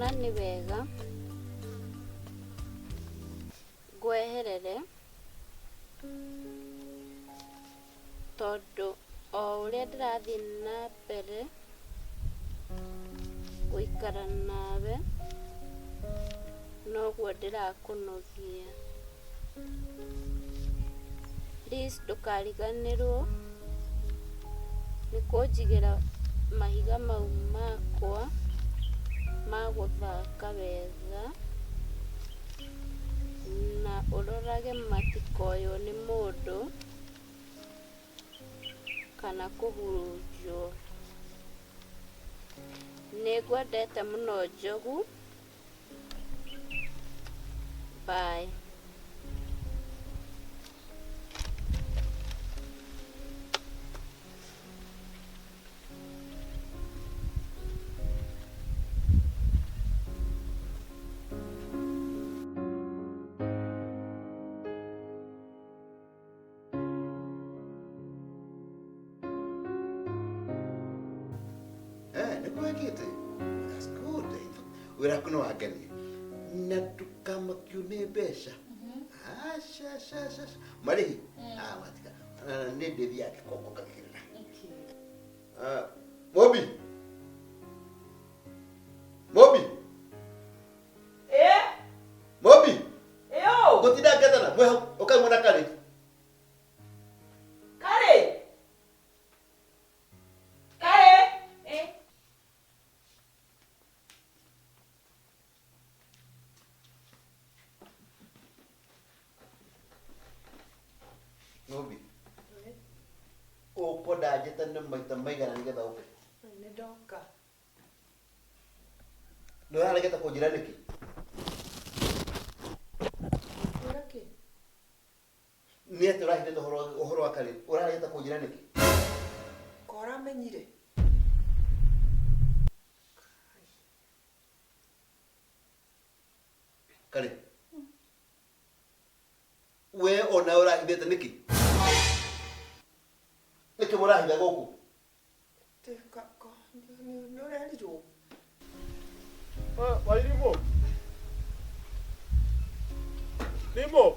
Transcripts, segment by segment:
ndona nĩ wega ngweherere tondũ o ũrĩa ndĩrathiĩ na mbere gũikara nawe noguo ndĩrakũnogia. Please ndũkariganĩrwo nĩ kũnjigĩra mahiga mau makwa ma gũthaka wega na ũrorage matikoywo nĩ mũndũ kana kũhurunjwo. Nĩngwendete mũno Njogu. Bye. That's good. We're not going to get it. Not to come up to me, Besha. Marie, what? Need the Yak Coco. Bobby. Bobby. Eh? Bobby. Yo. What did I get? Well, okay, when I got it. Karey. Karey. Eh? Bobby. Oh, put that jet and the mega and get out. Nidoka. No, I get a Kojiraniki. Uraki. Near to write the Horokali, or I get a Kojiraniki. Kora menyire. Karey. Where or now I get a Nicky? Nicky, what I go. No, ready to. Why you move? Nimo.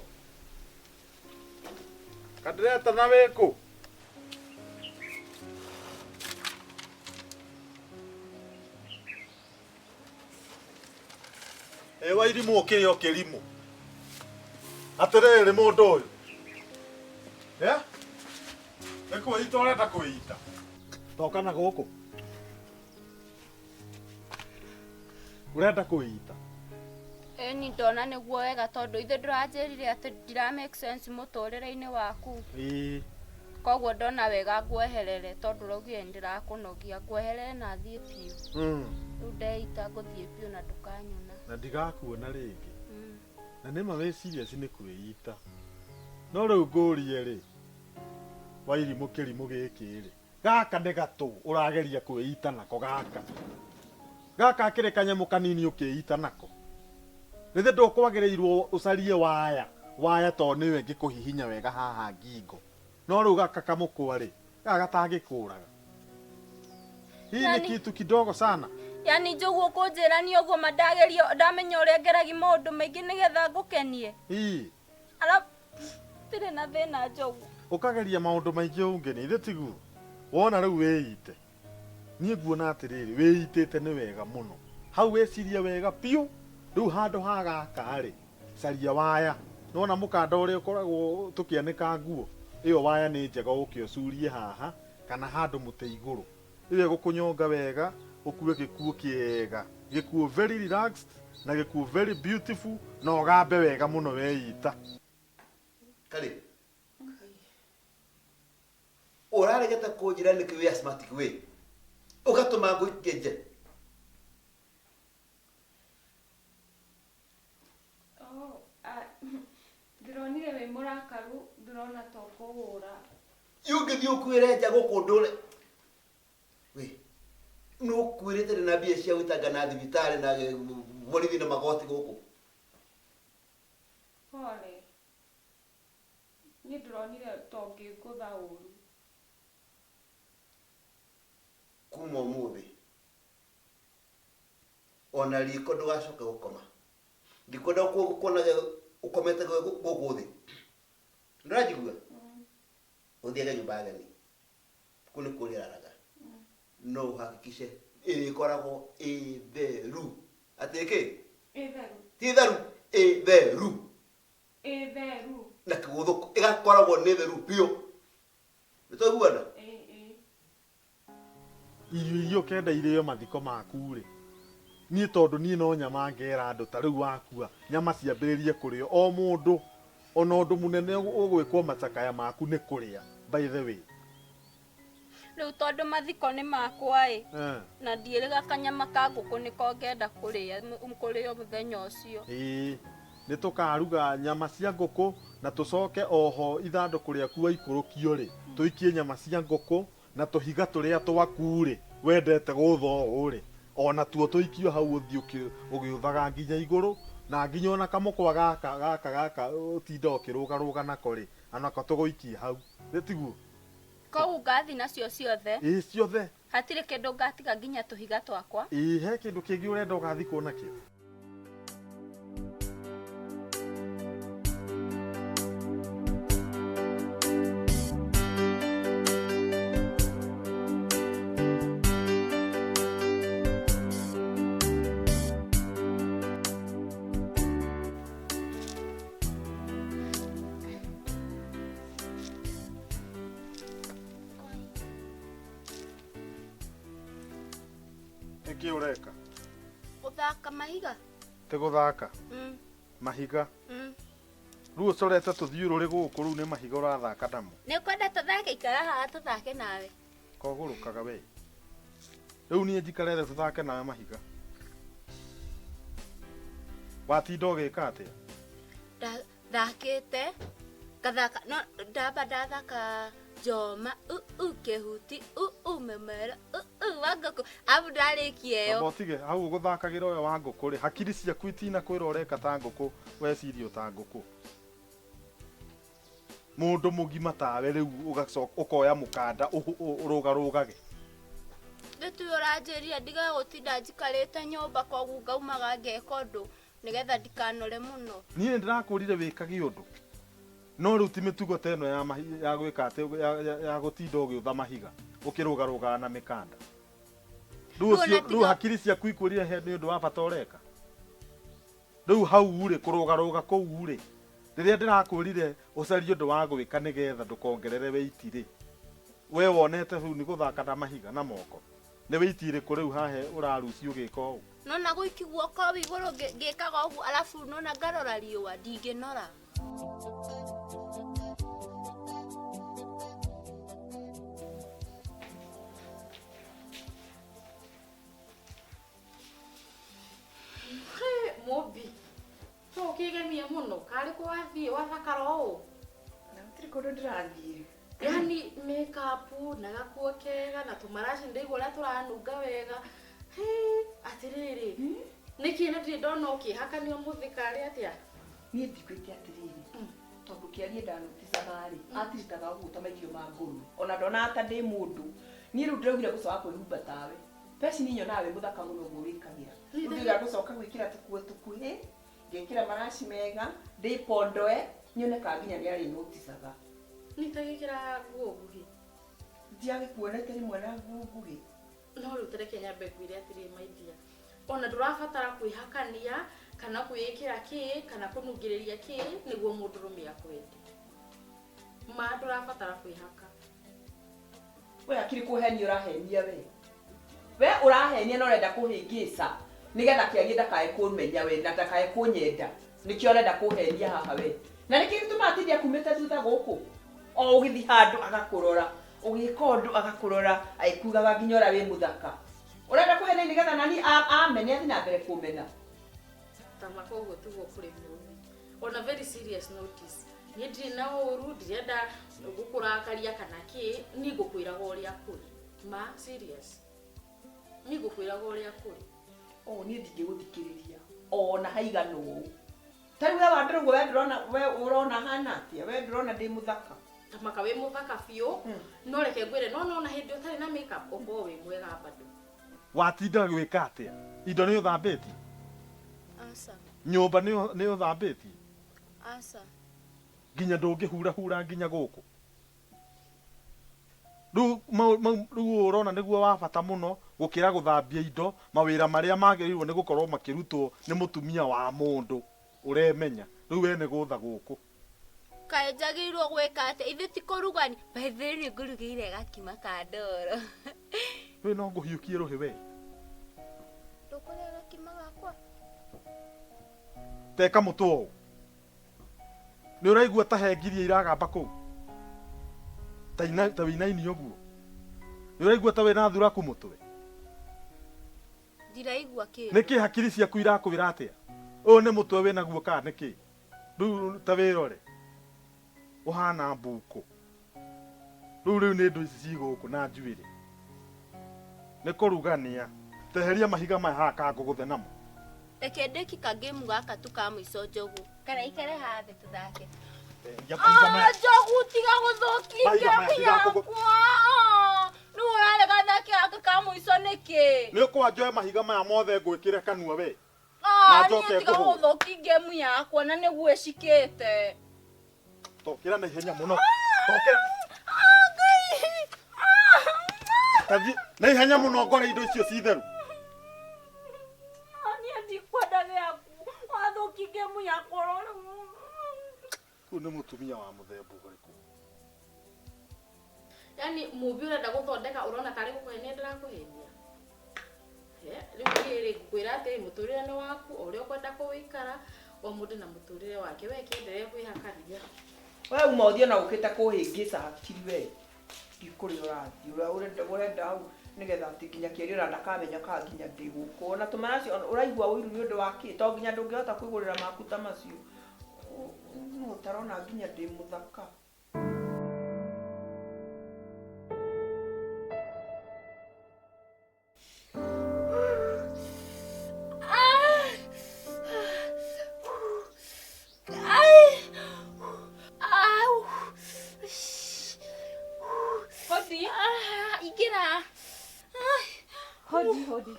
Kadreta na weko. Ewa irimu okiri okirimu. Aterere mundu uyu. Eh? Eko ito arenda kuita. Toka na guku. Urenda kuita. Ni ndona nĩguo wega tondũ ithe ndũranjĩrire atĩ ndira make sense mũtũrĩre-inĩ waku. Koguo ndona wega ngweherere tondũ ũraugire ndĩrakũnogia, ngweherere na thiĩ biũ. Rĩu ndeita ngũthiĩ biũ na ndũkanyona. Na ndigakuona rĩngĩ. Na nĩma wĩ serious nĩ kwĩita. No rĩu ngũrie rĩ. Wairimũ kĩrimũ gĩkĩ rĩ. Gaka nĩ gatũ ũrageria kwĩita nako gaka. Gaka kĩrĩ kanyamũ kanini ũkĩita nako. Nĩthĩ ndũkwagĩrĩirwo ũcarie waya to nĩwe ngĩkũhihinya wega haha ngingo. No rĩu gaka kamũkwa rĩ, gaka gatangĩkũraga. Hii ni kitu kidogo sana. Yani Njogu ũkũnjĩra niĩ ũguo mandagerio ndamenya ũrĩa ngeragi maũndũ maingĩ nĩgetha ngũkenie. Ala tirĩ na thĩna Njogu. Ũkageria maũndũ maingĩ ũngeni, ithe tiguo. Wona rĩu wĩite. Niĩ nguona atĩrĩrĩ, wĩitĩte nĩ wega mũno. Hau wĩciria wega piũ. Rĩu handũ ha gaka rĩ, caria waya. Nona mũkanda ũrĩa ũkoragwo tũkĩanĩka nguo. Ĩyo waya nĩ njega ũke ũcurie haha kana handũ mũtĩ igũrũ. Ĩyo gũkũnyonga wega, ũkue gĩkuo kĩega. Gĩkuo very relaxed na gĩkuo very beautiful na ũgambe wega mũno weita. Karey. Ũraregeta kũnjĩra nĩkĩ wĩ asthmatic wĩ. Ũgatũma ngũikie nje. Ndĩronire wĩ mũrakaru, ndĩrona ta ũkũhũra. Ũngĩthiĩ ũkuĩre nja gũkũ ndũre. Wĩ, nũ ũkuĩrĩte na mbia cia gũitanga na thibitarĩ na borithi na magoti gũkũ. Pole. Niĩ ndĩronire ta ũngĩngũtha ũru. Kuma ũmũthĩ ona riko ndugacoke gukoma ndikwenda kuona ukomete guku thi ndirajigua uthiage nyumba ya ageni kuni kuria raga no uhakikishe irikoragwo itheru atiki Itheru. itheru na kiguthu igakoragwo ni theru pio nitwaiguana irio kenda irio mathiko maku ri nie tondu nie no nyama ngera andu ta riu wakua nyama ciambiririe kurio o mundu ona undu munene ugwikwo macakaya maku ni kuria by the way riu tondu mathiko ni makwa na ndiiriga kanyama ka nguku niko ngenda kuria muthenya ucio ni tukaruga nyama cia nguku na tucoke oho ithanduku riaku waikurukio ri tuikie nyama cia nguku na tuhiga turia twaku ri wendete gutho uri ona tuo tuikio hau uthi ugiuthaga nginya iguru na nginya ona kamukwa gaka utinda ukirugaruga nako ri anako tuguikie hau retiguo ko ngathi nacio ciothe ciothe hatire kindu ngatiga nginya tuhiga twakwa he kindu kingi urenda ugathi kuona kio ureka uthaka mahiga te guthaka mahiga riu ucorete tuthiururi guku riu ni mahiga urathaka namo ni kwenda tuthake ikara haha tuthake nawe kogurukaga we riu nie njikarete tuthake nawe mahiga watinda ugika atia thakite gathaka no ndamba ndathaka Joma kehuti memera wanguku abu ndarikie yo abotige hau guthakagira uyo wa nguku ri hakiri ciaku itina kwira ureka ta nguku wecirio ta nguku mundu mugima tawe riu ukoya mukanda urugarugage nditu uranjiria ndiga gutinda njikarite nyumba koguo ngaumaga ngeka undu nigetha ndikanore muno nie ndirakurire wikage undu no riu ti mitugo teno ya gwika ati ya gutinda ugiutha mahiga ukirugaruga na mikanda riu hakiri ciaku ikuria he ni undu wa bata ureka riu hau ri kurugaruga kuu ri riria ndirakurire ucarie undu wa gwika nigetha ndukongerere weiti ri we wonete riu ni guthaka na mahiga na moko ni weiti ri kuriu hahe uraruci ugika u nona guikiguo ko iguru ngikaga ugu alafu nona ngarora riua ndinginora mobi so kigemia muno kari kwathi wathakara u na utiri kundu ndirathie yani makeup na gakuo kega na tumarashi ndigura turanunga wega atiriri niki na ndi ndona ukihakanio muthikari atia nie ndikwite atiriri tondu kiarie ndanuticaga ri atiritaga guta maikio ma nguru ona ndona ata ndi mundu nie riu ndiraugire gucoka kwihumba tawe peci ninyo nawe muthaka muno gwikagira ndiga gucoka gwikira tukuhi ngekira marashi mega ndipondoe nyone ka nginya ni ari nuticaga nitagikira guguhi ndiage kuonete rimwe na guguhi no riu tereke nyambe kwire atiri maidia ona ndurabatara kwihakania kana kwikira ki kana kunungiriria ki niguo mundurumia kwende ma ndurabatara kwihaka we akiri kuheni urahenia we urahenia no renda kuhingica nigetha kiagie ndakae kumenya we na ndakae kunyenda nikio renda kuhenia haha we na niki gituma atindia kumite thutha guku o ugithi handu agakurora ugika undu agakurora aikugaga nginya ora we muthaka urenda kuhenia nigetha nani amenya athi na mbere kumena tamako uguo tugo kuri mume on a very serious notice ni ndiri na uru ndirenda gukurakaria kana ki ni ngukwiraga uria kuri ma serious ni ngukwiraga uria kuri o ni ndingiguthikiriria ona haigana uu tari we wandirugo we ndirona we urona hana atia we ndirona ndi muthaka tamaka we muthaka biu no reke ngwire no na hindi utari na makeup obo we mwega bado watinda gwika atia indo ni uthambĩtie Asa. nyũmba ni uthambĩtie Asa. nginya ndũngĩhura nginya gũkũ rĩu ũrona nĩguo wa bata mũno gũkĩra gũthambia indo mawĩra marĩa magĩrĩirwo nĩ gũkorwo makĩrutwo nĩ mũtumia wa mũndũ ũremenya rĩu we nĩ gũtha gũkũ Kaĩ njagĩrĩirwo gwĩka atĩa ithe ti kũrugani baithĩ nĩ ngũrugĩire gakima ka ndoro we no ngũhiũkie rũhĩ we ndũkũrĩa gakima gakwa teka mũtũ ũũ nĩ ũraigua ta hengirie iragamba kũu ta wĩinaini ũguo nĩ ũraigua ta wĩna thuraku mũtwe ndiraigua kĩndũ nĩkĩ hakiri ciaku irakwĩra atĩa ũyũ nĩ mũtwe wĩna guo kana nĩkĩ rĩu ta wĩrore ũhana mbũkũ rĩu nĩ indo ici cigũkũ na njuĩrĩ nĩ kũrugania teheria mahiga maya haka ngũgũthe namo reke ndĩki kangĩmu gaka tu ka mũico njogu kana ikare haha thĩ tũthake njogu tiga gũthũkia ngemu yakwa nĩ ũrarega thake gaka ka mũico nĩkĩ nĩ ũkwa njoe mahiga maya mothe ngwĩkĩre kanua we niĩ tiga gũthũkia ngemu yakwa na nĩguo ĩcikĩte tokĩra na ihenya mũno tokĩra kathi na ihenya mũno ngore indo icio ci theru niĩ ndikwenda gĩaku wathũkia ngemu yakwa rĩu nĩ mũtumia wa mũthemba ũrĩkũ yani mubi urenda guthondeka urona tari gukuhenia ndirakuhenia riu ngwira ati muturire ni waku uria ukwenda kuwikara o mundu na muturire wake we kiendelee kwihakania we uma uthie na ukite kuhingica hakiri we ndikuri urenda hau nigetha ati nginya kieri uranda kamenya ka nginya ndiguko na tumanacio uraigua wiru ni undu wa ki to nginya ndungihota kwigurira makuta macio no tarona nginya ndi muthaka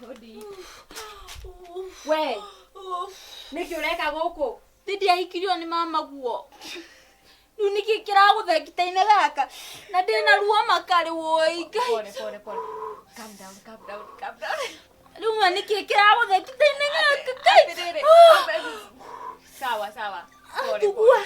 Hodi. We. Niki ureka guku? Tindi ahikirio ni mama guo. Riu niki kiraguthea kitaine gaka. Na ndina ruo makari woi. Pole. Calm down. Riu ma niki kiraguthea kitaine gaka. Atiriri. Sawa. Pole. Tugua.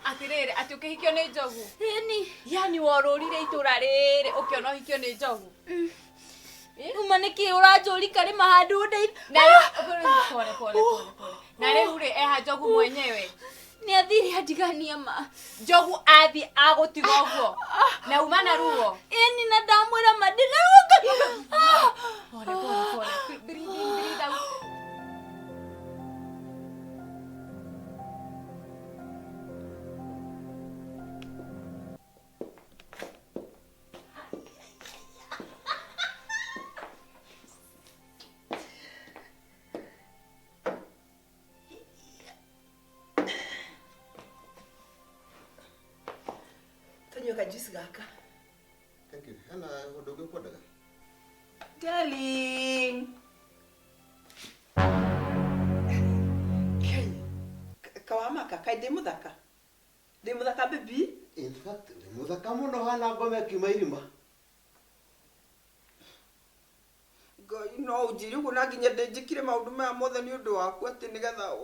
Atiriri, ati ukihikio ni njogu. Eni. Yani worurire itura riri ukiona uhikio ni njogu. Riu ma niki uranjuri kari mahandu ndei. Na pole. Na riu ri eha njogu mwenyewe. Ni athiri adigania ma. Njogu athi agutiga uguo. Na umana ruo. Eni na ndamwira madina. Pole. Breathe out. Juice gaka. Thank you. Ana hodogo kwodaga. Darling. Kawama kaka demuthaka. Demuthaka baby. In fact, demuthaka muno hana ngome kimairima. No ujiri kuna nginya ndinjikire maundu maya mothe ni undu waku ati nigetha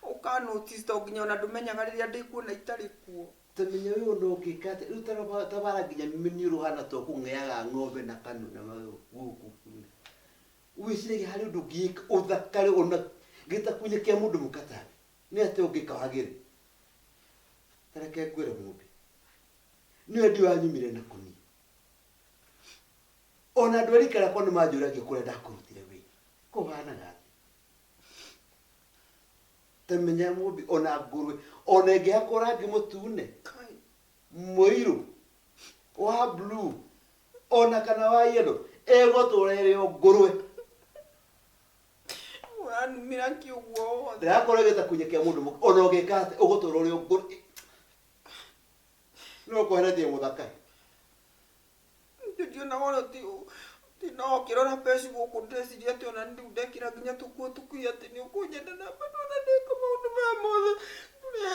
uka notice to nginya ona ndumenyaga riria ndikuona itari kuo. Tamenya wewe ndo ukikate rĩu tabara nginya miniuru hana to kung'eaga ng'ombe na kanu na guku wicirege hari undu ngika uthakare ona gita kunyekia mundu mukatari ni ate ungika wagire tareke kwira ng'ombe ni wendi wanyumire na kuni ona ndwari kara kwa ni majuragia kure ndakurutire we ko hana gati tamenya ng'ombe ona ngurwe ona ngihakora ngimutune muiru wa blue ona kana wa yellow ego torere ngurwe wanumira kiugo ndakora geta kunyekia mundu ona ugikate ugutorore ngurwe no ko hera tie muthaka thank you na wala ti no kirora Facebook ndeciria ati ona ndi ndekira nginya tukuo tukuya ati ni ukunyenda na bana ndeka maundu ma mothe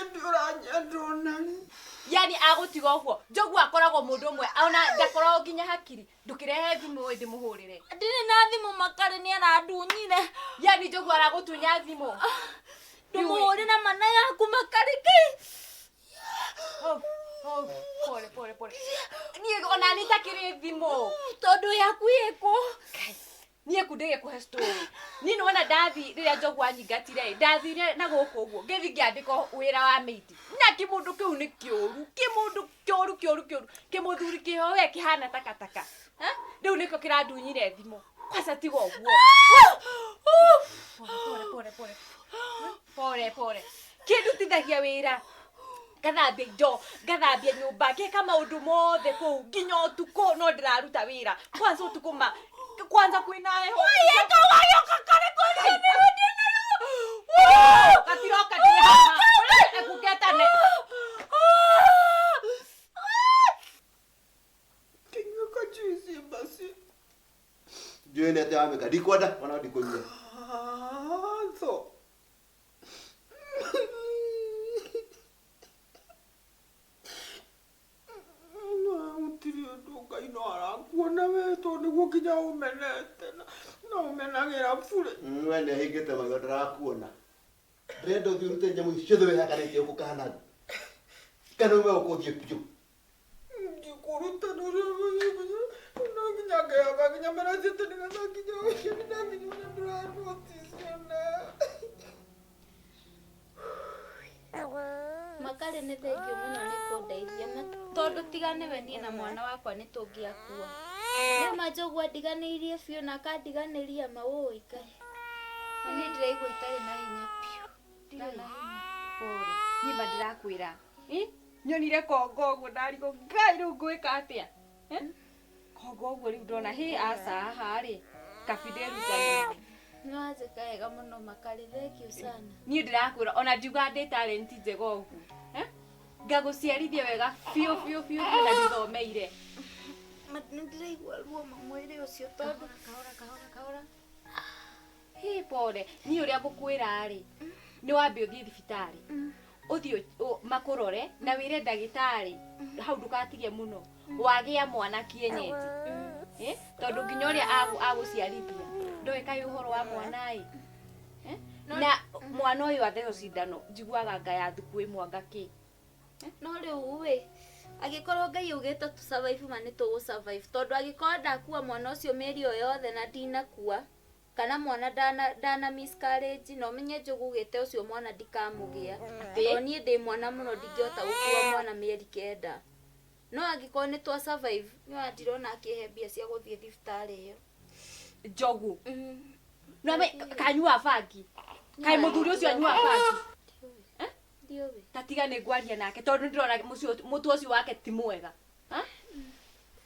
ndi uranyenda ni yani agutiga uguo njogu akoragwo mundu umwe ona ndakoragwo nginya hakiri ndukirehe thimu ndi muhurire ndini na thimu Makare ni arandunyire yani njogu aragutunya thimu ndumuhurira mana yaku Makare ki pore ni ona nitakire thimu tondu yaku yeko nie kundege kuhe story ni no na ndathi riria njogu anyingatire ndathire na guku uguo ngithi ngiandiko wira wa meiti na kimundu kiu ni kioru kimuthuri kihowe kihana takataka riu niko kirandunyire thimu kwasa tiga uguo pore kindutithagia wira gathambia indo gathambia nyumba ngeka maundu mothe kuu nginya utuku no ndiraruta wira kwanza kwina heho wayoka kare kwanza katiroka dia ekuketane kinga juice basi joine ate ameka dikwada wana dikonya so kuona we tondu gukinya umenete na umenagira bure wene hingite mayo ndirakuona rendo thiurute nyamu ciothe we hakanite ukukana kana we ukuthie piu ndikuruta no nginya gaya nginya maracete nginya Makare ni thengio muno ni kundeithia tondu tigane we nie na mwana wakwa ni tungiakua ni majogu ndiganirie biu na kandiganiria maui kai ni ndiraigua itari na hinya piu ndina hinya pore ni bandirakwira nyonire kongo uguo ndarigo ngai riu ngwika atia kongo uguo riu ndona hi asa hari kafideru tani nwaze kaega muno Makare thengio sana ni ndirakwira ona ndiuga ndi talent njega uguo ngaguciarithia wega fiu na ndithomeire ndiraigua ruo mwiri ucio tondu kahora hi pore ni uria ngukwira ri ni wambe uthie thibitari uthie makurore na wire ndagitari hau ndukatigie muno wagia mwana kienyeji tondu nginya uria aguciarithia ndoe kai uhoro wa mwana na mwana uyu atheo cindano njiguaga ngaya thuku imwe ngaki no riu we agikorwo ngai ugite tu survive mani tu survive tondu agikorwo ndakua mwana ucio meri o yothe na ndinakua kana mwana dana miscarriage no menye njugu gite ucio mwana ndikamugia to nie ndi mwana muno ndingihota gukua mwana meri kenda no agikorwo ni tu survive ni wandirona akihe mbia cia guthie thibitari iyo njogu no kanyua bangi kai muthuri ucio anyua bangi ndiowe tatiga ni ngwaria nake tondu ndirona mutu ucio wake ti mwega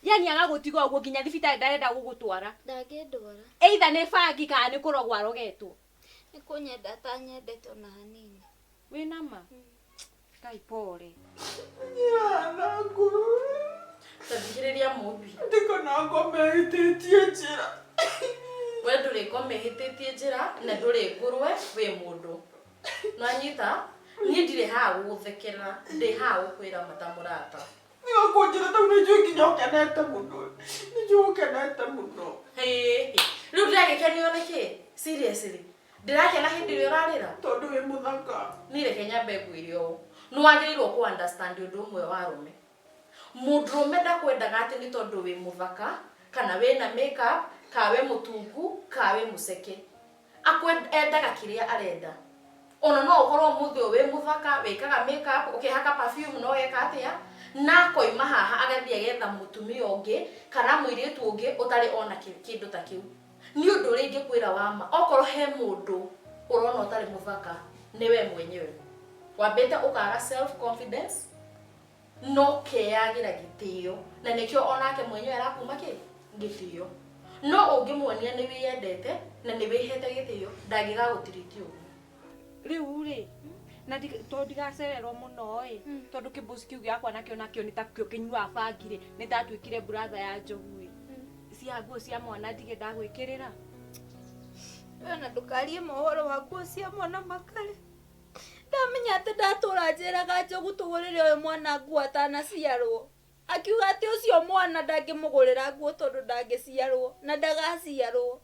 yani agagutiga uguo nginya thibitari ndarenda gugutwara ndangindwara either ni bangi kana ni kurogwa arogetwo ni kunyenda ta nyendete ona hanini wina ma kai pore yana nguru tathikiriria mubi ndikona ngomehititie njira we nduri ngomehititie njira na nduri ngurwe we mundu nwanyita ni ndire ha guthekera ndi ha gukwira matamurata niyo kunjira ta unijui kinyokenete muno nijukenete muno riu ndiragekenio niki seriously ndirakena hindi ria urarira tondu wi muthaka ni reke nyambe ngwirio nwagiriirwo ku understand undu umwe wa rume mudrume ndakwendaga ati ni tondu wi muthaka kana wina makeup kawe mutungu kawe museke akwendaga kiria arenda ona no ukorwo muthio we muthaka wikaga makeup ukihaka perfume no yeka atia na koima haha agathie getha mutumia ungi kana muiritu ungi utari ona kindu ta kiu ni undu ringi kwira wama okorwo he mundu urona utari muthaka niwe mwenyewe wambete ukaga self confidence no keagira gitio na nikio onake mwenyewe arakuma ki gitio no ungimuonia ni wiyendete na ni wihete gitio ndagiga gutiritio riu ri na to ndigacererwo muno tondu kibuci kiu giakwa nakio ni takio kinyua bangi ri ni tatwikire brother ya njogu cia nguo cia mwana ndige ndagwikirira. Na ndukarie mohoro wa nguo cia mwana Makare. Ndamenya ati ndatura njiraga Njogu tugurire uyu mwana nguo atanaciarwo. Akiuga ati ucio mwana ndangimugurira nguo tondu ndangiciarwo na ndagaciarwo.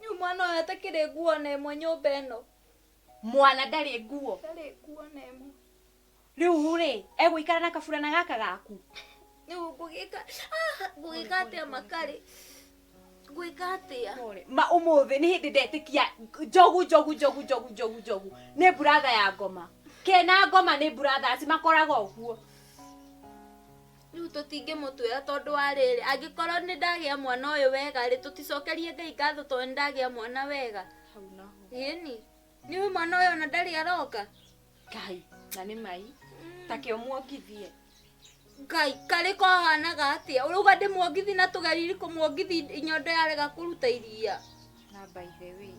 Ni mwana uyu atakire nguo na imwe nyumba ino. Mwana ndari nguo. Ndari nguo na imwe. Riu ri egwikara na kaburana gaka gaku. Ni ngugika atia Makare. Gwika atia? Ma umuthi ni hindi ndetikia Njogu ni brother ya ngoma. Kena ngoma ni brothers makoraga uguo. Riu tutinge mutwira tondu wa riri angikorwo ni ndagia mwana uyu wega ri tuticokerie Ngai ngatho tondu ndagia mwana wega. Hau naho. Yeni. Ni mwana uyu na ndari aroka. Ngai na ni mai. Take omwongithie. Ngai kari ko hanaga atia uruga ndimwongithi na tugeriri kumwongithi inyondo yarega kuruta iria. Na by the way.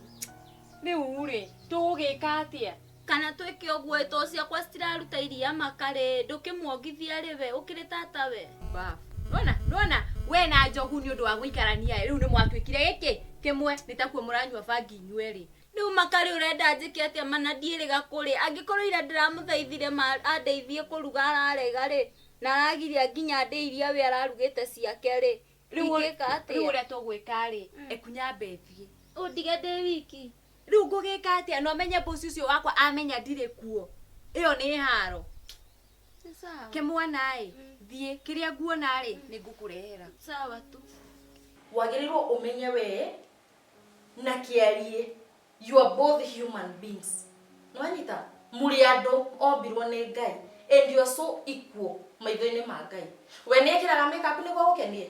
Riu ri tugika atia? Kana twike oguo ito ciakwa citiraruta iria Makare ndukimwongithia riwe ukiri tata we. Ba. Nona we na Njogu ni undu wa guikarania riu ni mwatwikire giki kimwe nitakuo muranywa bangi nyweri. Riu Makare urenda njike atia mana ndiiriga kuri angikorwo ira ndiramuthaithire andeithie kuruga ararega ri na aragiria nginya ndeiria we ararugite ciake ri ingika atia riu ure tugwika ri ekunya bethie undige ndi wiki riu ngugika atia no menye bosi ucio wakwa amenya ndire kuo iyo ni haro sawa kimwana thie kiria nguona ri ni ngukurehera sawa tu wagirirwo umenye we na kiarie you are both human beings no anyita muri andu ombirwo ni Ngai and you are so equal maitho-ini ma Ngai. We ni ekiraga makeup niguo gukenie?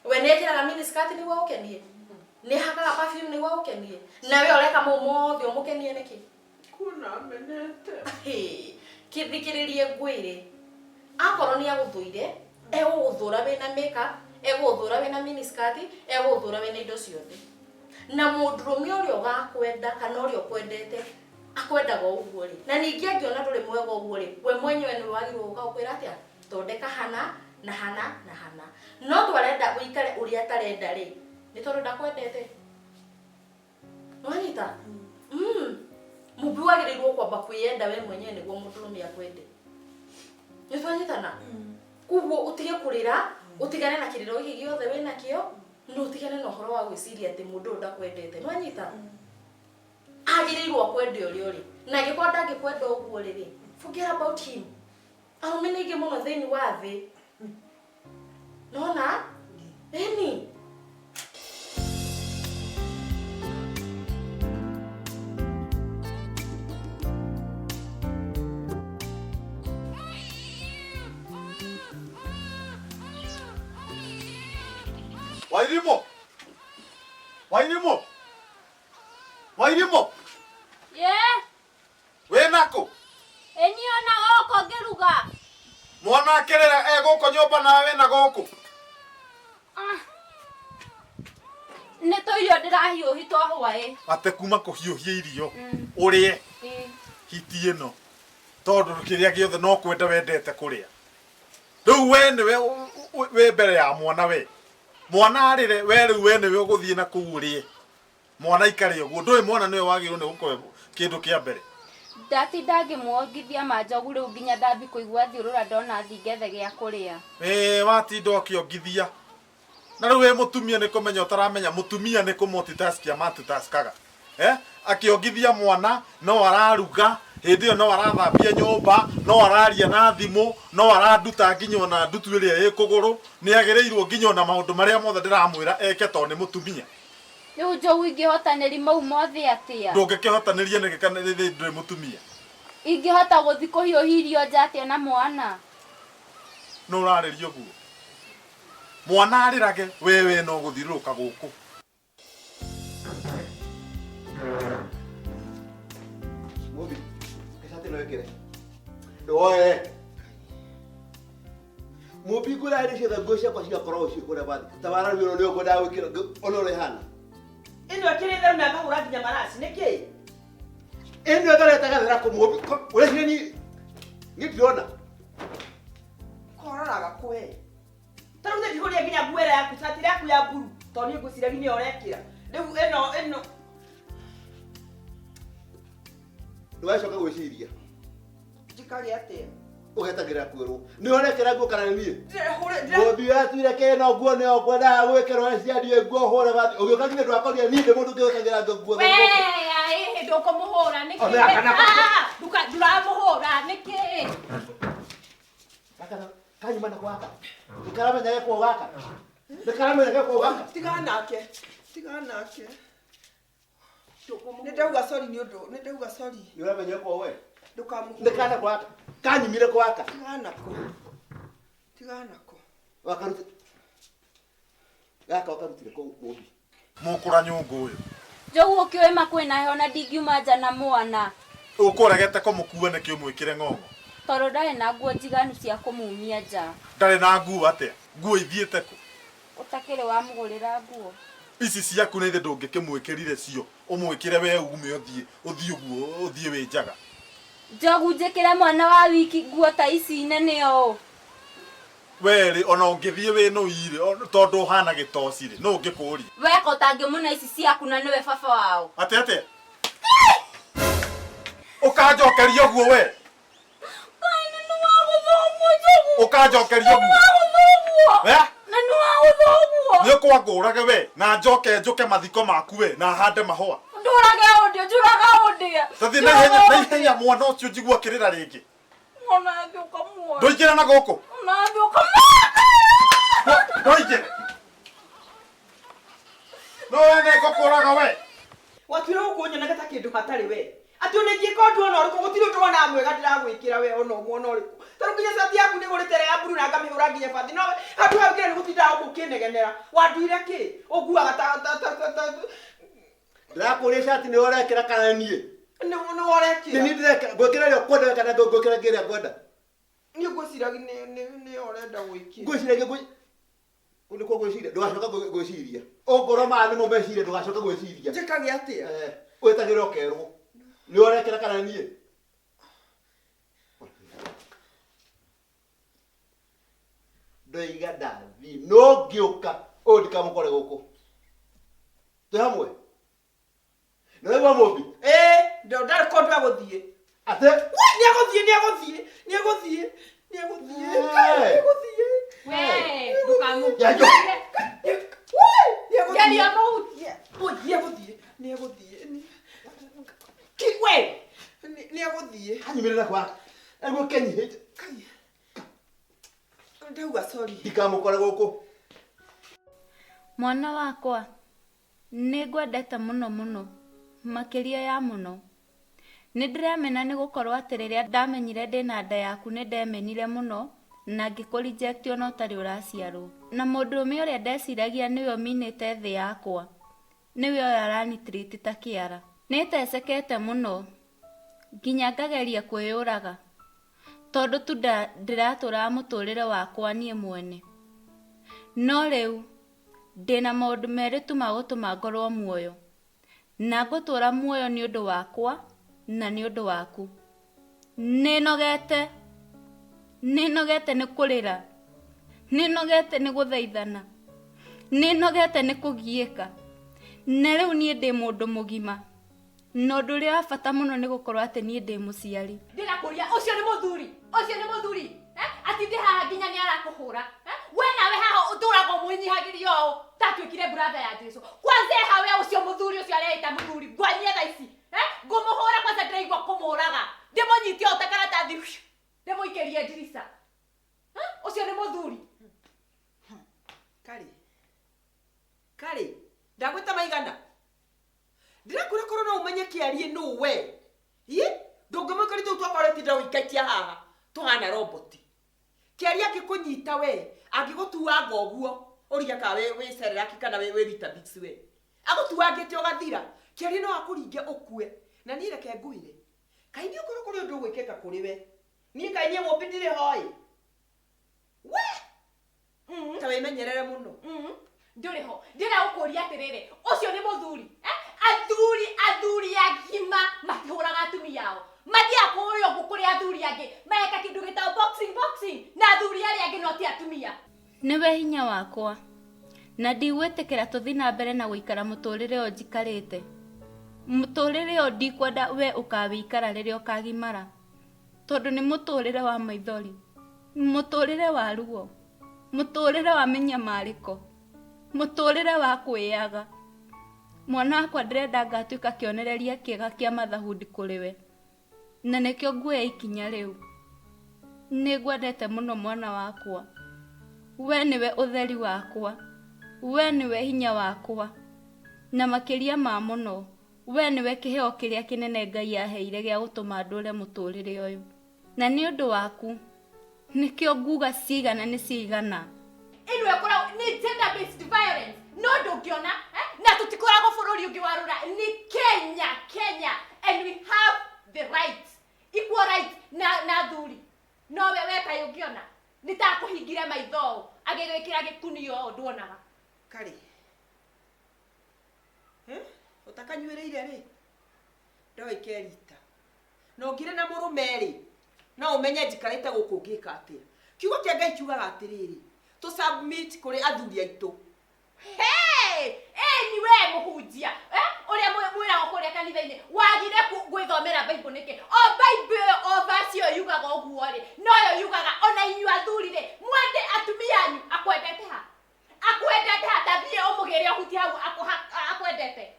We ni ekiraga miniskirt niguo gukenie? Ni hakaga perfume niguo gukenie? Na we ureka mothe umukenie niki? Kuna menete. Kithikiririe ngwire. Akorwo ni aguthuire, eguguthura wina makeup, eguguthura wina miniskirt, eguguthura wina indo ciothe. Na mundurume uria ugakwenda kana uria ukwendete akwendaga uguo ri na ningi angiona nduri mwega uguo ri we mwenyewe ni wagirwo ukakwira atia tondeka hana na hana na hana no twarenda uikare uria tarenda ri ni tondu ndakwendete wanyita mubi wagirirwo kwamba kwiyenda we mwenyewe niguo mundurume akwende ni twanyitana kuguo utige kurira utigane na kiriro giki giothe wina kio no utigane na uhoro wa gwiciria ati mundu ndakwendete no anyita agirirwo kwende uri uri na gikonda ngikwenda uguo riri forget about him arumenege muno theni wa thi nona eni Wairimo we nako eniona goko ngiruga mwana akerera guko nyumba nawe na guku ni toirio ndirahiuhitwo hwae ate kuma kuhiuhia irio urie hiti ino tondu kiria giothe no kwenda wendete kuria riu we niwe we mbere ya mwana we mwana arire we riu we niwe uguthie na kuurie mwana ikare uguo ndui mwana niwe wagirwo ni gukoe kindu kia mbere ndati ndangimwongithia ma Njogu riu nginya ndambi kuigua thiurura ndona thingethe gia kuria watinda ukiongithia na riu we mutumia ni kumenya utaramenya mutumia ni kumultitaskia multitaskaga akiongithia mwana no araruga hindi yo no arathambia nyumba no araria na thimu no aranduta nginya na ndutu iria ikuguru ni agereirwo nginya na maundu maria mothe ndiramwira eke to ni mutumia riu Njogu ingihotaniri mau mothe atia ndungikihotaniria ni gikanirithi nduri mutumia ingihota guthi kuhiuhirio njatia na mwana no uraririo guo mwana arirage wewe no guthiruka guku Movie. Kesate no ekere. Oe. Movie kula ile shida gosha kwa shida korwo shi kula badi. Tabara biro leo goda wikira onore hana. Ino akiri ther na bahura kinya marasi niki? Endo tare tagathera ko movie. Ule shini ni ndiona. Korora gakwe. Tara Tarude ndihoria nginya nguera yaku satira yaku ya buru. Toni ngũcira nginya ũrekĩra. Rĩu ĩno. Ndũgacoka gwĩciria. Njikaria atĩa? Ũgetagĩra kwĩrwo. Nĩ ũrekĩra nguo kana niĩ? Ngũthi yatuire kĩno nguo nĩyo ngwendaga gwĩkĩrwo ciarie nguo hũre bathi. Ũgĩũka nginya ndwakorire niĩ ndĩ mũndũ ũngĩwĩkagĩra nguo. Wee, ndũkũmũhũra nĩkĩ? Ndũramũhũra nĩkĩ? Kanyuma na gwaka. Ndikaramenya gĩkwo gaka. Ndikaramenya gĩkwo gaka. Tigana nake. Nĩndauga sorry nĩ ũndũ. Nĩndauga sorry. Nĩ ũramenya gĩkwo we? Ndũkamũhũra. Ndikana gwaka. Kanyumire gwaka. Tigana ko. Wakaruta. Gaka wakarutire kũ mũmbi. Mũkũra nyũngũ ũyũ. Njogu ũkĩwĩma kwĩna heho na ndingiuma nja na mwana. Ũkũregete kũmũkua nĩkĩ ũmwĩkĩre ng'ong'o. Tondũ ndarĩ na nguo njiganu cia kũmumia nja. Ndarĩ na nguo atĩa? Nguo ithiĩte kũ? Ũtakĩrĩ wamũgũrĩra nguo. Ici ciaku nĩ ithe ndũngĩkĩmwĩkĩrire cio. Ũmwĩkĩre we ume ũthiĩ ũguo ũthiĩ wĩ njaga. Njogu njĩkĩre mwana wa wiki nguo ta ici nene ũũ. Weri ona ũngĩthiĩ wĩ nũire tondũ ũhana gĩtocirĩ no ũngĩkũũria. Weka ũtangĩmũna ici ciaku na nĩwe baba wao. Atĩa? Ũkanjokeria ũguo we. Ũkanjokeria ũguo. Na nĩ wagũthũguo. Nĩ ũkwangũrage we na njũke mathiko maku we na hande mahũa. Ndũrage ũndĩ, njũraga ũndĩ. Tathi na ihenya mwana ũcio njigua kĩrĩra rĩngĩ. Ona thũka muoyo. Ndũingĩra na gũkũ. Ona thũka muoyo. Ndũingĩra. No wene ngũkũraga we. Watuire gũkũnyona gata kĩndũ hatarĩ we. Atĩ ona ingĩka ũndũ ona ũrĩkũ gũtirĩ ũndũ ona mwega ndĩragwĩkĩra we ona ũmwe ona ũrĩkũ. Tarũ nginya cati yaku nĩgũrĩte ya buru na ngamĩhũra nginya bathi. No handũ hau nginya nĩgũtindaga ũkĩnegenera. Wanduire kĩ? Ũguaga ta. Ndĩrakũria cati nĩ ũrekĩra kana niĩ? Nĩ ũrekĩra. Nĩ ndĩrekĩra. Ngwĩkĩra ĩrĩa ũkwenda kana ngwĩkĩra kĩrĩa ngwenda? Niĩ ngwĩciragia nĩ ũrenda gwĩkĩra. Ngwĩciragia nĩkuo gwĩciria. Ndũgacoka gwĩciria. Ongorwo maya nĩmo meciria ndũgacoka gwĩciria. Njĩkage atĩa? Wĩtagĩra ũkerwo. Nĩ ũrekĩra kana niĩ? Ndoiga ndathi no ngĩũka ũyũ ndikamũkore gũkũ. Twĩ hamwe? Nĩ waigua mũmbi? Ndarĩ kũndũ agũthiĩ. Atĩ? Nĩagũthiĩ. Wee, ndũkamũkue. Geria mũhutie. Nĩagũthiĩ. Kiwe. Nĩagũthiĩ. Kanyumĩrĩra gwaka. Nĩguo kenyihĩte. Ndauga sorry. Ndikamũkore gũkũ. Mwana wakwa, nĩngwendete mũno makĩria ya mũno. Nĩndĩramena nĩgũkorwo atĩ rĩrĩa ndamenyire ndĩna nda yaku nĩndemenire mũno na ngĩkũ-reject ona ũtarĩ ũraciarwo. Na mũndũrũme ũrĩa ndeciragia nĩwe ũminĩte thĩ yakwa, nĩwe ũyũ aranitreat ta kĩara. Nĩtecekete mũno nginya ngageria kwĩyũraga tondũ tu ndĩratũraga mũtũrĩre wakwa niĩ mwene. No rĩu ndĩna maũndũ merĩ tu ma gũtũma ngorwo muoyo, na ngũtũra muoyo nĩ ũndũ wakwa na nĩ ũndũ waku. Nĩnogete nĩ kũrĩra, nĩnogete nĩ gũthaithana, nĩnogete nĩ kũgiĩka. Na rĩu niĩ ndĩ mũndũ mũgima, na ũndũ ũrĩa wa bata mũno nĩ gũkorwo atĩ niĩ ndĩ mũciari. Ndĩrakũria ũcio nĩ mũthuri. Ati ndĩ haha nginya nĩ arakũhũra. We nawe haha ũtũraga mũnyihagĩria ũũ ta tuĩkire brother ya Jesũ. Kwanza hawe ũcio mũthuri ũcio areita mũthuri. Ngwanyie tha ici. Ngũmũhũra kwanza ndĩraigua kũmũraga. Ndĩmũnyitie o ta karatathi. Ndĩmũikĩrie ndirica. Ũcio nĩ mũthuri. Karey. Ndagwĩta maigana. Ndĩrakwĩra korwo no ũmenye kĩarie nũ we. Ndũngĩmũikĩria tũu twakorete ndĩraũikaikia haha. Tũhana roboti. Kĩaria gĩkũnyita we. Angĩgũtua ngoguo. Ũria ka wĩ sereraki kana wĩ Vitamix we. Agũtuangĩte ũgathira. Kĩaria no akũringe ũkue. Na niĩ reke ngwĩre. Kaĩ nĩ ũkorwo kũrĩ ũndũ ũgwĩkĩka kũrĩ we. Niĩ kaĩ niĩ mũmbi ndirĩ hoĩ. We. Ta wĩmenyerere mũno. Ndũrĩ ho. Ndĩragũkũria atĩrĩrĩ. Ũcio nĩ mũthuri. Athuri agima matihũraga atumia ao. Mathiaga kũrĩa ũguo kũrĩ athuri angĩ. Mareka kĩndũ gĩtagwo boxing. Na athuri arĩa angĩ no ti atumia. Niwe hinya wakwa. Na ndigwĩtĩkĩra tũthiĩ na mbere na gũikara mũtũrĩre ũyũ njikarĩte. Mũtũrĩre ũyũ ndikwenda we ũkawĩikara rĩrĩa ũkagimara. Tondũ nĩ mũtũrĩre wa maithori. Mũtũrĩre wa ruo. Mũtũrĩre wa mĩnyamarĩko. Mũtũrĩre wa kwĩyaga. Mwana wakwa ndĩrenda ngatuĩka kĩonereria kĩega kĩa mathahudi kũrĩ we. Na nĩkĩo nguoya ikinya rĩu. Nĩngwendete mũno mwana wakwa. We niwe ũtheri wakwa. We niwe hinya wakwa. Na makĩria ma mũno, we niwe kĩheo kĩrĩa kĩnene Ngai aheire gĩa gũtũma ndũre mũtũrĩre ũyũ. Na nĩ ũndũ waku, nĩkĩo nguga cigana nĩ cigana. Ĩno ĩkoragwo nĩ gender based violence. No ndũngĩona na tũtikoragwo bũrũri ũngĩ wa rũra nĩ Kenya and we have the right, equal right na thuri. No we kaĩ ũngĩona nĩ ta kũhingire maitho agĩgĩkĩra gĩkunio nduonaga. Karĩ. Utakanyuĩrĩire rĩ? Ndoĩ kerita. No ngire na mũrũme rĩ. No ũmenye njikarĩte gũkũ ngĩka atĩa. Kiugo kĩa Ngai kiugaga atĩrĩrĩ. Tu submit kũrĩ athuri aitũ. Ni we mũhunjia. Ũrĩa mwĩragwo kũrĩa kanitha-inĩ. Wagire gwĩthomera Bible nĩkĩ? Bible verse ĩyo yugaga ũguo rĩ. No yo yugaga ona inyuĩ athuri rĩ. Mwende atumia anyu akwendete ha. Akwendete ha tathiĩ ũmũgĩre ũhuti hau akwendete.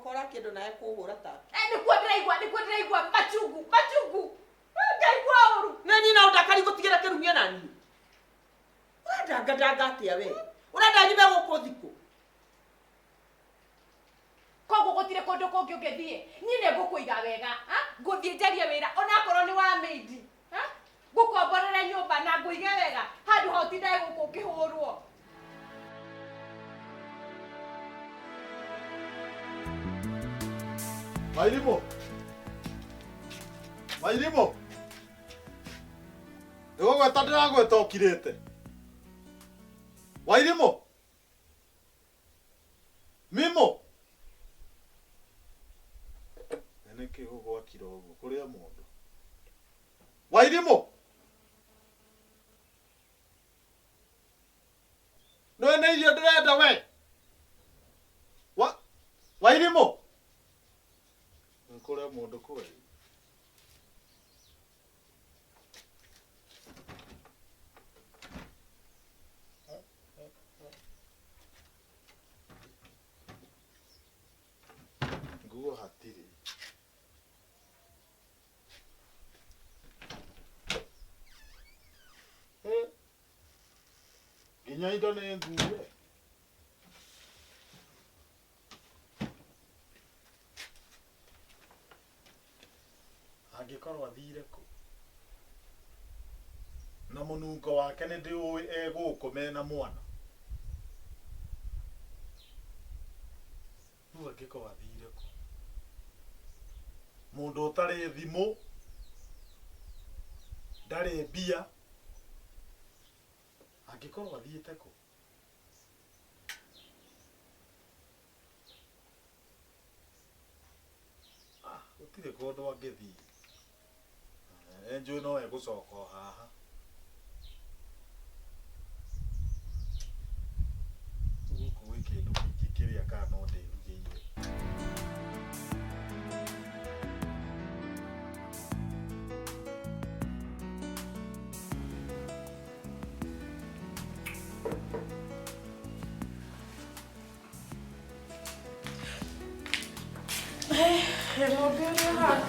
Kora kĩndũ naye kũhũra ta. Nĩkuo ndĩraigua machungu. Ngaigua ũru. Na niĩ no ndakari gũtigĩra kĩrumio na niĩ. Ũrenda atĩa we? Ũrenda nyume gũkũ thikũ? Koguo gũtirĩ kũndũ kũngĩ ũngĩthiĩ. Niĩ nĩngũkũiga wega. Ngũthiĩ njarie wĩra onakorwo nĩ wa maidi. Ngũkomborere nyũmba na ngũige wega. Handũ ha ũtindaga gũkũ ũkĩhũrwo. Mairimo. Nĩgũgweta ndĩragwĩta ũkirĩte. Wairimo. Mimo. Nĩkĩ ũgwakira ũguo kũrĩa mũndũ. Wairimo. Nĩ irio ndĩrenda we. Wairimo. Kũrĩa mũndũ kweli. Nguo hatirĩ. Nginya indo nĩ nguue. Angĩkorwo athire kũ? Na mũnungo wake nĩ ndĩũĩ gũkũ mena mwana. Rĩu angĩkorwo athire kũ? Mũndũ ũtarĩ thimũ, ndarĩ mbia, angĩkorwo athiĩte kũ? Gũtirĩ kũndũ angĩthiĩ. Njũĩ no egũcoka o haha. Gũkũ gwĩ kĩndũ kĩingĩ kĩrĩa kana no ndĩrugĩire. Ng'ombe ũrĩa ũhana.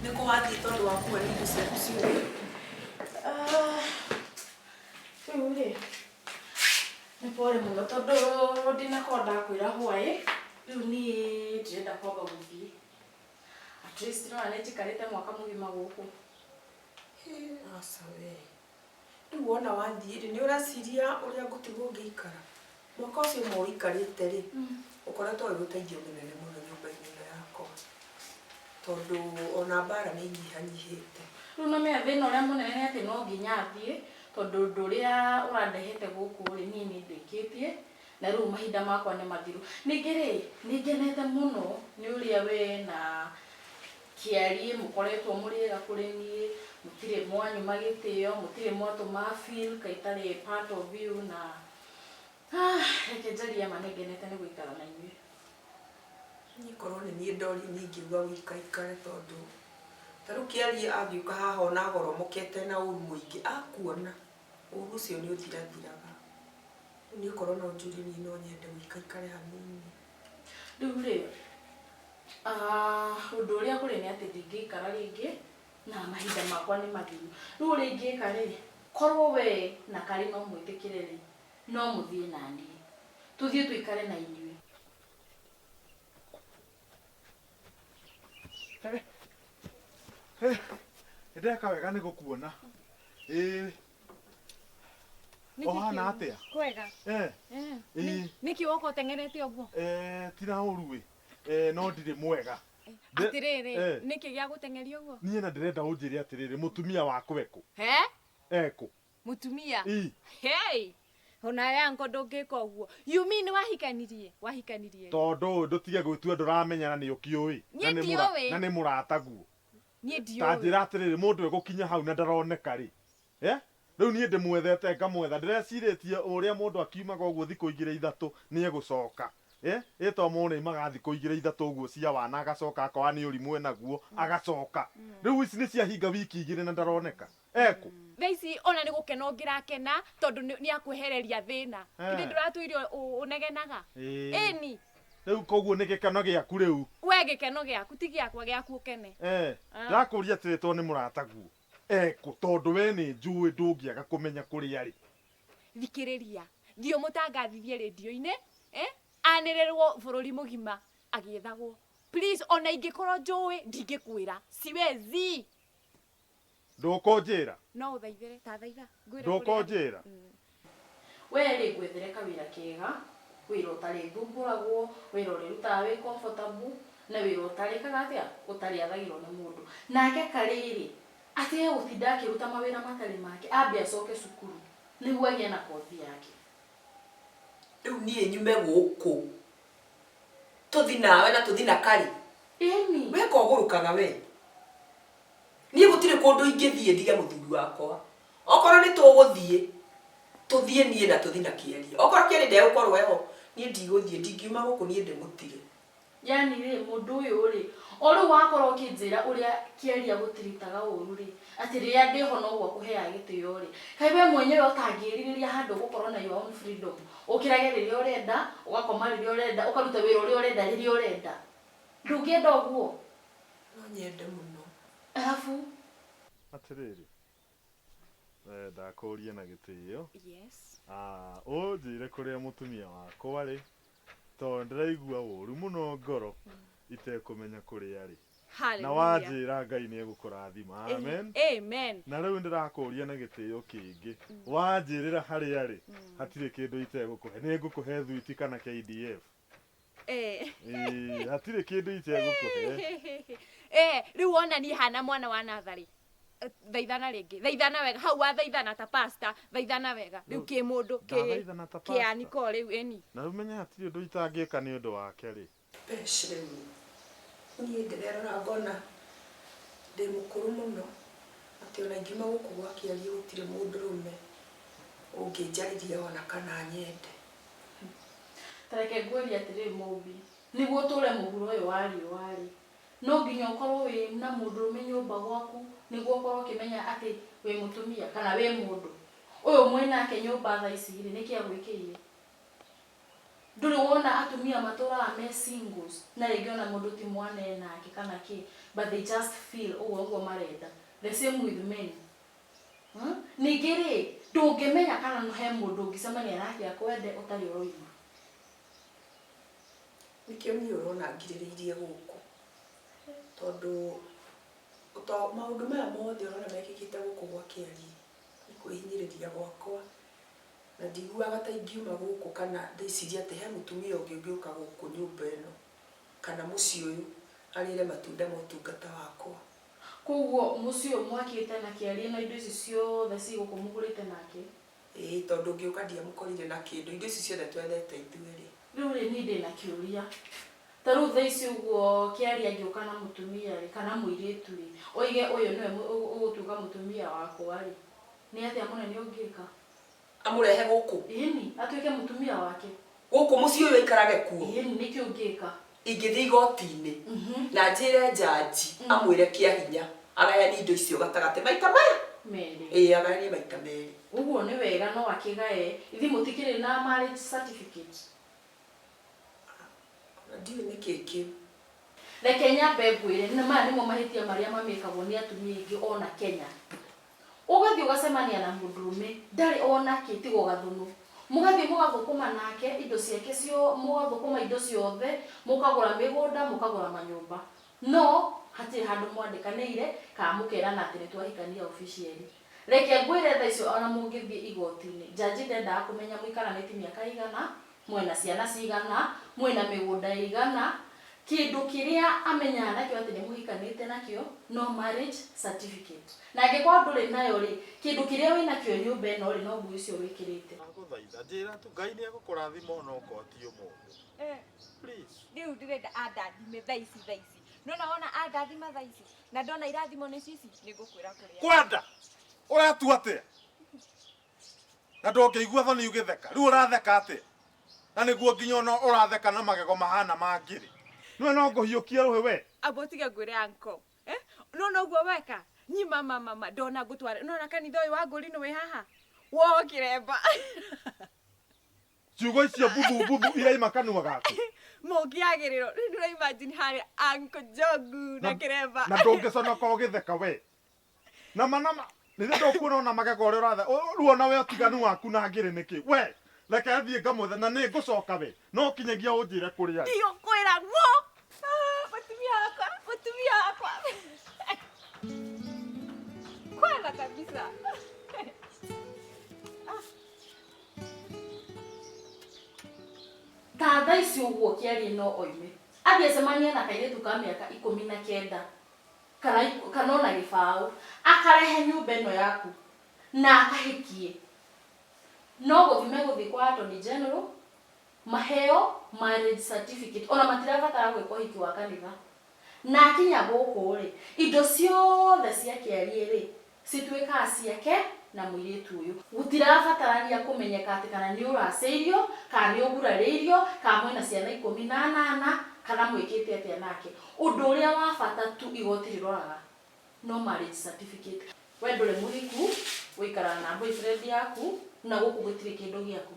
Nĩ kũhathiĩ tondũ wa kuona indo ciaku ciothe. Rĩu rĩ, nĩ pore mũno tondũ ndinakorwo ndakwĩra hwaĩ. Rĩu niĩ ndĩrenda kwamba gũthiĩ. At least no nĩ njikarĩte mwaka mũgima gũkũ. Aca we. Rĩu wona wathiĩ rĩ, nĩ ũreciria ũrĩa ngũtigwo ngĩikara. Mwaka ũcio ũmwe ũikarĩte rĩ, ũkoretwo wĩ ũteithio mũnene mũno nyũmba-inĩ ĩno yakwa. Tondũ ona mbara nĩ inyihanyihĩte. Rĩu no mea thĩna ũrĩa mũnene nĩ atĩ no nginya thiĩ tondũ ũndũ ũrĩa ũrandehete gũkũ rĩ niĩ nĩ ndĩkĩtie na rĩu mahinda makwa nĩ mathiru. Ningĩ rĩ, nĩ ngenete mũno nĩ ũrĩa we na Karey mukoretwo muri ega kuri nie mutire mwanyuma gitio mutire mwatuma feel kaitari part of you na reke njaria manegenete ni guikara na inyuĩ ni korwo ni nie ndori nyingi uga wikaikare tondu taru Karey angiuka haha ona goromokete na uru muingi akuona uru ucio ni uthirathiraga ni korwo no njuri ni no nyende wikaikare hanini riu ri undu uria kuri ni ati ndingikara ringi na mahinda makwa ni mathiru riu uri ingika ri korwo we na Karey no mwitikire ri no muthie na nie tuthie tuikare na inyuĩ ndeka wega nĩ gũkuona ohana atia kwega niki woko tengerete oguo tira ũru no ndirĩ mwega atiriri niki gĩa gũtengeria oguo niĩ na ndĩrenda ũnjĩre atĩrĩrĩ mũtumia wakwa eko mutumia hey ona yango ndũngĩka ũguo you mean wahikanirie tondũ ndũtige gwĩtua ndũramenya na nĩ ũkĩũĩ na nĩ mũrataguo niĩ ndiũĩ ta njĩra atĩrĩrĩ mũndũ egũkinya hau na ndaroneka rĩ rĩu niĩ ndĩmwethete ngamwetha ndĩrecirĩtie ũrĩa mũndũ akiumaga ũguo thikũ igĩrĩ ithatũ nĩ egũcoka ĩto mũne maga thikũ igĩrĩ ithatũ ũguo cia wana agacoka akoa nĩ ũrimũ enaguo agacoka rĩu ici nĩ ciahinga wiki igĩrĩ na ndaroneka eko thaici ona nĩ gũkena ũngĩrakena tondũ nĩ akwehereria thĩna githĩ ndũratuirio ũnegenaga ĩni rĩu koguo nĩ gĩkeno gĩaku rĩu we gĩkeno gĩaku ti gĩakwa gĩaku ũkene ndakũria atĩrĩtwo nĩ mũrataguo eko tondũ we nĩ njũĩ ndũngĩaga kũmenya kũrĩa arĩ thikĩrĩria thiĩ mũtangathithie rĩndio-inĩ anĩrĩrwo bũrũri mũgima agĩethagwo please ona ingĩkorwo njũĩ ndingĩkwĩra siwezi ndũkũnjĩra no ũthaithĩre ta thaitha ndũkũnjĩra we rĩ gwethere kawĩra kega wĩra ũtarĩ thumbũragwo wĩra ũrĩrutaga wĩ comfortable na wĩra ũtarĩkaga atĩa ũtarĩathagĩrwo nĩ mũndũ nake Karey rĩ atĩ gũtinda akĩruta mawĩra matarĩ make ambe acoke cukuru nĩguo agĩe na kothi yake rĩu niĩ nyume gũkũ tũthi nawe na tũthi na Karey ĩni we kogũrũkaga we niĩ gũtirĩ kũndũ ingĩthiĩ ndige mũthuri wakwa okorwo nĩ tũgũthiĩ tũthiĩ niĩ na tũthi na Karey okorwo Karey ndegũkorwo eho niĩ ndigũthiĩ ndingiuma gũkũ niĩ ndĩmũtige yani rĩ mũndũ ũyũ rĩ rĩu wakorwo ũkĩnjĩra ũrĩa Karey agũtiritaga ũru rĩ atĩ rĩrĩa ndĩho noguo akũheaga gĩtĩo rĩ kaĩ we mwenyewe ũtangĩĩrirĩria handũ gũkorwo na your own freedom ũkĩrage rĩrĩa ũrenda ũgakoma rĩrĩa ũrenda ũkaruta wĩra ũrĩa ũrenda rĩrĩa ũrenda ndũngĩenda ũguo no nyende mũno arabu atĩrĩrĩ ndakũria na gĩtĩo yes ũnjĩre kũrĩa mũtumia wakwa rĩ tondũ ndĩraigua ũru mũno ngoro itekũmenya kũrĩa arĩ na wanjĩra Ngai nĩ egũkũrathima amen na rĩu ndĩrakũria na gĩtĩo kĩngĩ wanjĩrĩra harĩa arĩ hatirĩ kĩndũ itegũkũhe nĩ ngũkũhe thwiti kana KDF hatirĩ kĩndũ itegũkũhe rĩu wona niĩ hana mwana wa natharĩ thaithana rĩngĩ thaithana wega hau wathaithana ta pastor thaithana wega rĩu kĩ mũndũ kĩaniko rĩu ĩni na rĩu menya hatirĩ ũndũ itangĩka nĩ ũndũ wake rĩ becirĩni niĩ ndĩrerora ngona ndĩ mũkũrũ mũno atĩ ona ingiuma gũkũ gwa Karey gũtirĩ mũndũrũme ũngĩnjarĩria ona kana nyende tareke ngwĩria atĩrĩrĩ mũmbi nĩguo tũre mũhuro ũyũ wa riũa rĩ no nginya ũkorwo wĩ na mũndũrũme nyũmba gwaku nĩguo ũkorwo ũkĩmenya atĩ wĩ mũtumia kana wĩ mũndũ ũyũ mwĩnake nyũmba thaa ici rĩ nĩkĩ agwĩkĩire ndũrĩ wona atumia matũraga me singles na rĩngĩ ona mũndũ ti mwana enake kana kĩ but they just feel ũguo marenda the same with men ningĩ rĩ ndũngĩmenya kana he mũndũ ũngĩcemania nake akwende ũtarĩ ũroima nĩkĩo niĩ ũrona ngirĩrĩirie gũkũ tondũ maũndũ maya mothe ũrona mekĩkĩte gũkũ gwa Karey nĩ kwĩhinyĩrĩria gwakwa na ndiguaga ta ingiuma gũkũ kana ndĩciria atĩ he mũtumia ũngĩ ũngĩũka gũkũ nyũmba ĩno kana mũciĩ ũyũ arĩre matunda ma ũtungata wakwa koguo mũciĩ ũyũ mwakĩte na Karey na indo ici ciothe cigũkũ mũgũrĩte nake tondũ ũngĩũka ndiamũkorire na kĩndũ indo ici ciothe twethete ithuĩ rĩ rĩu rĩ niĩ ndĩ na kĩũria taru thaici uguo kiari angioka na mutumia ri kana muiritu ri oige uyu niwe ugutuga mutumia wakwa ri ni atia munene ungika amurehe guku ini atuike mutumia wake guku muci uyu ikarage kuo ini niki ungika ingithii igoti-ini na njire jaji amwire kia hinya agayani indo icio gatagate maita maya meri agayani maita meri uguo ni wega no akigae ithi mutikire na marriage certificate ndiu ni kiki na Kenya begwire na maya nimo mahitia maria mamekagwo ni atumia ingi ona Kenya ugathi ugasemania na mundurume ndari ona kitigo gathunu mugathi mugathukuma nake indo ciake cio mugathukuma indo ciothe mukagura migunda mukagura manyumba no hati handu mwandikaniire ka mukerana ati nitwahikania officially reke ngwire tha icio ona mungithi igoti-ini jaji ndenda kumenya muikaranite miaka igana mwena ciana cigana mwena migunda igana kindu kiria amenya nakio ati ni muhikanite nakio no marriage certificate na angikwa nduri nayo ri kindu kiria wina kio nyumba ino ri no nguo icio wikirite nguthaitha njira tu Ngai ni agukurathima ona ukotio mundu please Riu ndirenda andathime thaici nona wona andathima thaici na ndona irathimo ni cici nigukwira kuria kwenda uratua atia na ndongeigua thoni ugitheka riu uratheka atia na niguo nginya ona uratheka na magego mahana mangiri niwe no nguhiukia ruhi we abotiga ngwire anko nona uguo weka nyi mama ndona ngutware nona kanitha uyu wa nguri niwe haha wo kiremba ciugo icio buthu iraima kanua gaku mungiagiriro ndira imagine hari anko jogu na kiremba na ndungiconoka ugitheka we nama nithe ndokuona ona magego uria urathe ruona we utiganu waku na ngiri niki we reke athie ngamwetha na ni ngucoka we no kinyagia unjire kuria ndio kwira ngo mutumia akwa kwenda kabisa tha ici uguo kiari no oime athiesemania na kairetu ka miaka 19 kana ona gibao akarehe nyumba ino yaku na akahikie no guthi kwa Attorney General maheo marriage certificate ona matirabatara gwikwa hiki wa kanitha na kinya guku ri indo ciothe cia kiari ri cituika ciake na muiritu uyu gutirabatarania kumenyeka ati kana ni uraceirio kana ni uguraririo kana mwena ciana 18 kana mwikite atia nake undu uria wa bata tu igoti riroraga no marriage certificate we ndure muhiku wikara na boyfriend yaku na guku gutire kindu giaku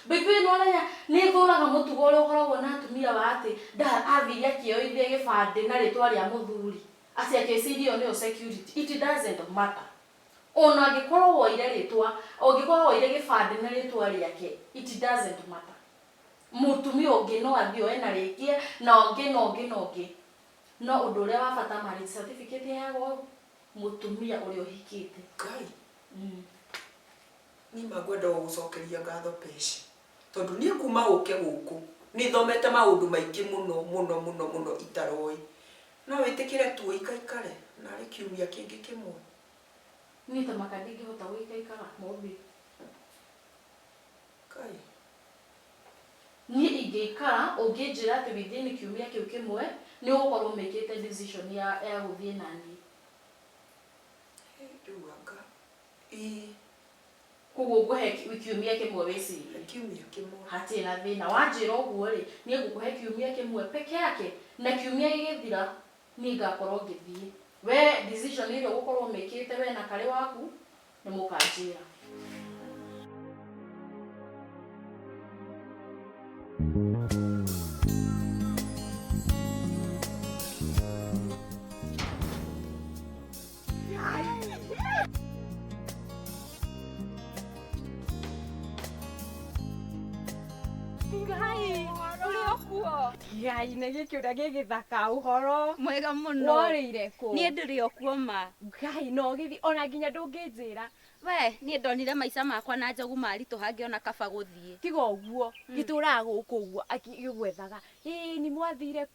bibi nonanya ni thuraga mutugo uria ukoragwo na atumia wa ati nda athiria kioithie gibande na ritwa ria muthuri acia kecirio ni security it doesn't matter ona angikorwo woire ritwa ongikorwo woire gibande na ritwa riake it doesn't matter mutumia ungi no athio ena rikie na ungi no undu uria wa bata marriage certificate yagwo mutumia uria uhikite Ngai ni magwenda gucokeria ngatho peci tondu nie kuma uke guku ni thomete maundu maingi muno itaroi no witikire tu ikaikare na ri kiumia kingi kimwe ni ta makadingi hota wikaikara mobi Kai ni ingikara unginjira ati within kiumia kiu kimwe ni ugukorwo mekite decision ya guthie nani nduanga kuguo nguhe kiumia kimwe weci kiumia kimwe hati na thina wanjira uguo ri ni ngukuhe kiumia kimwe peke yake na kiumia gigithira ni ngakorwo ngithie we decision ile ugukorwo mekite we na kare waku ni mukanjira Ngai nä gä kä å rä a gä gä thaka å horo mwega muno worä kå niä ndä rä o kuoma Ngai no gä thi ona nginya ndå ngä njä ra we niä ndonire maica makwa na njogu maritå hangä ona kaba gå thiä tiga å guo gä tå raga gå kå guo gä gwethaga nä mwathire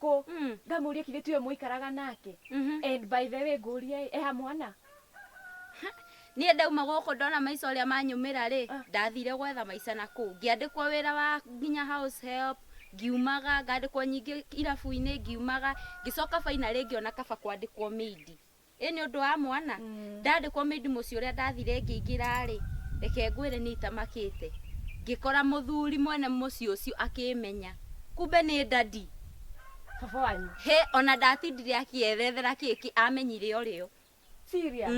kå ngamå ria kirä tu yo må ikaraga nake and by the way ngå ria eha mwana niä ndauma gå ndona maica å rä a manyå mä ra rä ndathire gwetha maica na kå ngä andä kwo wä ra wa nginya house help ngiumaga ngandikwo nyingi irabu-ini ngiumaga ngicoka final ngiona kaba kwandikwo maid ni undu wa mwana ndandikwo maid mucio uria ndathire ngiingira ri reke ngwire ni itamakite ngikora muthuri mwene mucio ucio akimenya kumbe ni dadi baba wanyu he ona ndatindire akiethethera kiki amenyire urio serious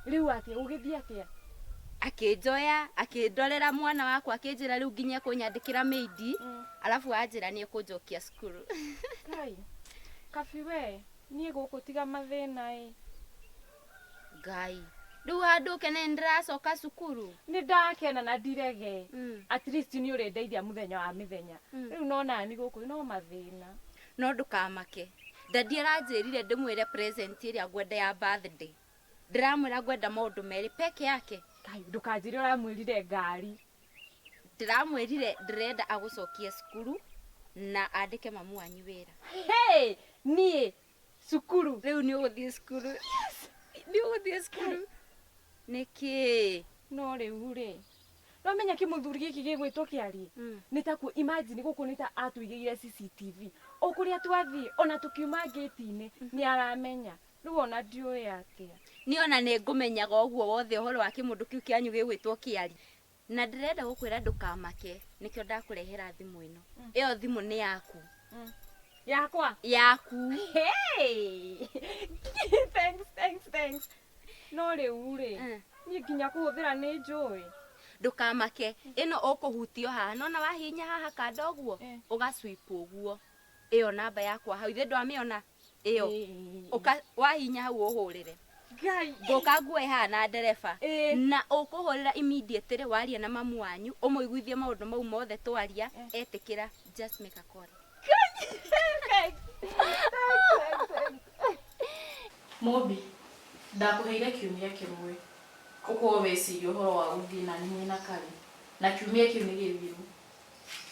riu atia ugithia atia akinjoya akindorera mwana wakwa akinjira riu nginya kunyandikira maid alafu anjira ni kunjokia cukuru Ngai kabi we nie guku tiga mathina Ngai riu anduke ni ndiracoka cukuru ni ndakena na ndirege at least ni urendeithia muthenya wa mithenya riu no nani guku no mathina no ndukamake dadi aranjirire ndimwire present iria ngwenda ya birthday ndiramwira ngwenda maundu meri peke yake Ngai ndukanjire uramwirire ngari ndiramwirire ndirenda agucokie cukuru na andike mamu wanyu wira hey nie cukuru riu ni uguthie cukuru ni uguthie cukuru niki no riu ri no menya kimuthuri giki gigwitwo kiari ni ta ku imagine guku ni ta atuigire CCTV okuria twathie ona tukiuma gate-ini ni aramenya riu ona ndioi atia ni ona ni ngumenyaga uguo wothe uhoro wa kimundu kiu kianyu gigwitwo kiari na ndirenda gukwira ndukamake nikio ndakurehera thimu ino iyo thimu ni yaku yakwa yaku hey thanks no riu ri ni nginya kuhuthira ni njui ndukamake ino ukuhutio haha nona wahinya haha kando guo ugaswipe uguo iyo namba yakwa hau ithe ndwamiona iyo wahinya hau uhurire Ngai ngoka nguo haha na ndereba na ukuhurira immediately waria na mamu wanyu umuiguithie maundu mau mothe twaria etikira just make a call Mobi ndakuheire kiumia kimwe uko weciria uhoro wa guthii na ni mwina Karey na kiumia kiu ni githiru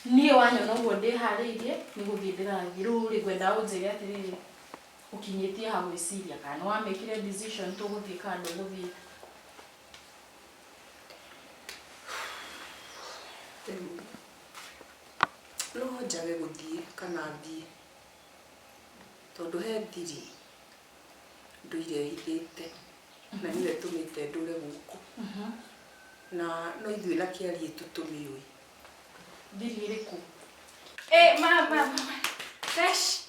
nie wanyona uguo ndihariirie ni guthii ndirathii riu ri ngwenda unjire atiriri ukinyitie ha gwiciria kana wa make decision tuguthii kando guthii no njage guthii kana thii tondu he thiri nduire hithite na niwe tumite ndure guku na no ithuĩ na kĩarie tũtũmĩũĩ thiri iriku mama fresh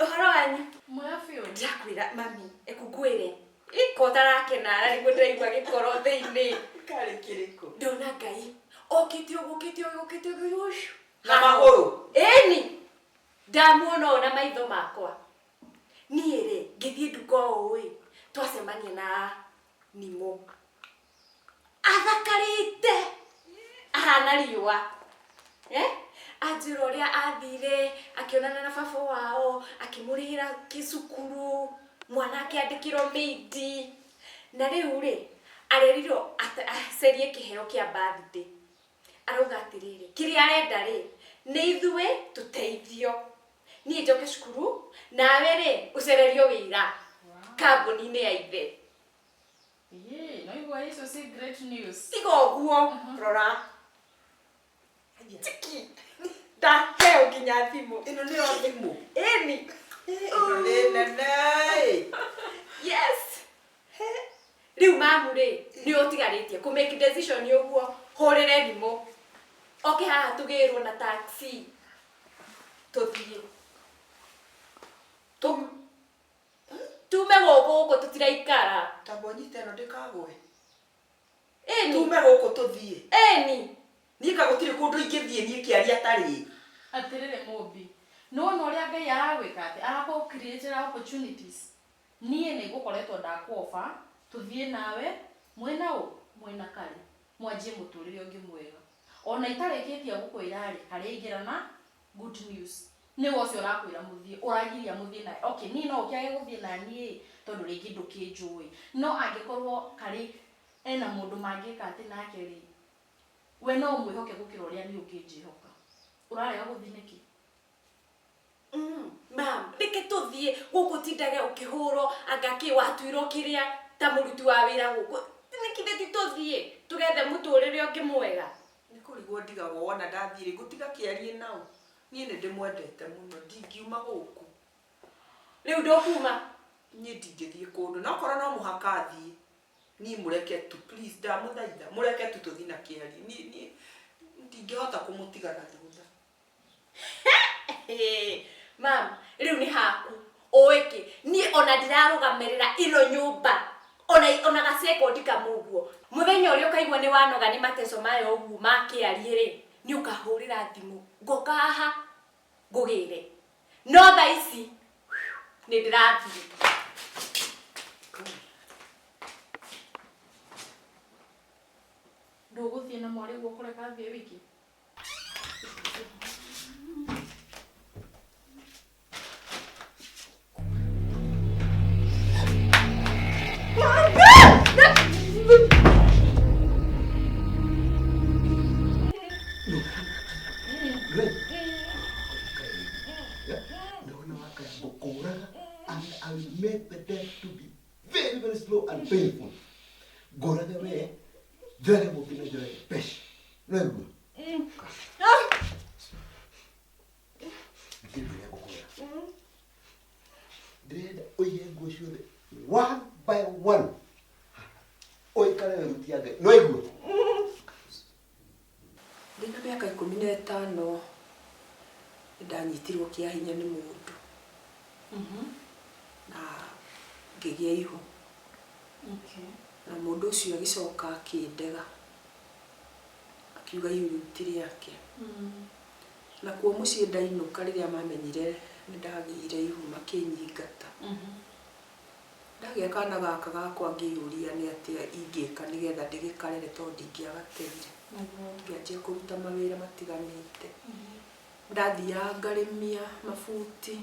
uhoro wanyu mwafio ndakwĩra mami ekungwĩre iko tarakena nĩguo ndĩraigua gĩkoro thĩinĩ karĩ kĩrĩkũ ndona Ngai okĩte ũguo na magũrũ ĩni ndamuona ona maitho makwa niĩ rĩ ngĩthiĩ nduka ũĩ twacemania na Nimo athakarĩte ahana riũa anjĩra ũrĩa athire akĩonana na baba wao akĩmũrĩhĩra kĩcukuru mwana akĩandĩkĩrwo maid na rĩu rĩ arerirwo acerie kĩheo kĩa birthday arauga atĩrĩrĩ kĩrĩa arenda rĩ nĩ ithuĩ tũteithio niĩ njoke cukuru nawe rĩ ũcererio wĩra kambuni-inĩ ya ithe no igua icio si great news tiga ũguo rora tiki ndaheo nginya thimũ ĩno nĩyo thimũ ĩni ĩno nĩ nene yes rĩu mamu rĩ nĩ ũtigarĩtie kũ make decision ũguo hũrĩre thimũ oke haha tũgĩrwo na taxi tũthiĩ tume gũkũ tũtiraikara tamba ũnyite ĩno ndĩkagwe ĩni tume gũkũ tũthiĩ ĩni niĩ gũtirĩ kũndũ ingĩthiĩ niĩ kĩaria tarĩ atirire Mobi no no ria Ngai aragwika ati arako create opportunities nie ni gukoretwo ndakofa tuthie nawe mwena Karey mwanjie muturire ungi mwega ona itarikitie gukwira ri hari ingirana good news ni wocio rakwira muthie uragiria muthie na okay ni no ukiage guthie na nie tondu ringi ndukinjui no angikorwo Karey ena mundu mangika ati nake ri we no mwihoke gukira uria ni unginjihoka urarega guthie niki mam reke tũthiĩ gũkũ tindage ũkĩhũrwo angaki watuirwo kĩrĩa ta mũruti wa wĩra gũkũ nĩkithĩ ti tũthiĩ tũgethe mũtũrĩre ũngĩ mwega nĩ kũrigwo ndigagwo wona ndathiĩ ngũtiga kĩarie nao niĩ nĩ ndĩmwendete mũno ndingiuma gũkũ Rĩu ndũkuma. niĩ ndingĩthiĩ kũndũ na okorwo no mũhaka athiĩ niĩ mũreke tu please ndamũthaitha mũreke tu tũthiĩ na kĩari niĩ ndingĩhota kũmũtiga na thutha. Mama, rĩu nĩ haku. Oĩke, niĩ ona ndirarũgamĩrĩra ino nyũmba. Ona gasekondi kamũguo. Mũthenya ũrĩa ũkaigua nĩ wanoga nĩ mateso mayo ũguo makĩarie rĩ, nĩ ũkahũrĩra thimũ. Ngoka haha ngũgĩre. No thaa ici nĩ ndĩrathiĩ. Ndũgũthiĩ na mwarĩ guo kũreka athiĩ wiki. I will make the death to be very, very slow and painful. Goraga we, very much in the pesh. No. One by one. Oi kare rutiage. No ego. Ndina mĩaka 15 ndanyitirwo kĩa hinya nĩ mũndũ. Na ngĩgĩa ihu. Na mũndũ ũcio agĩcoka akĩndega. Akiuga ihu ti rĩake. Na kuo mũciĩ ndainũka rĩrĩa mamenyire nĩ ndagĩire ihu makĩnyingata. Ndagĩa kana gaka gakwa ngĩyũria nĩ atĩa ingĩka nĩgetha ndĩgĩkarere tondũ ndingĩagateire. Ngĩanjia kũruta mawĩra matiganĩte. Ndathiaga ngarĩmia mabuti.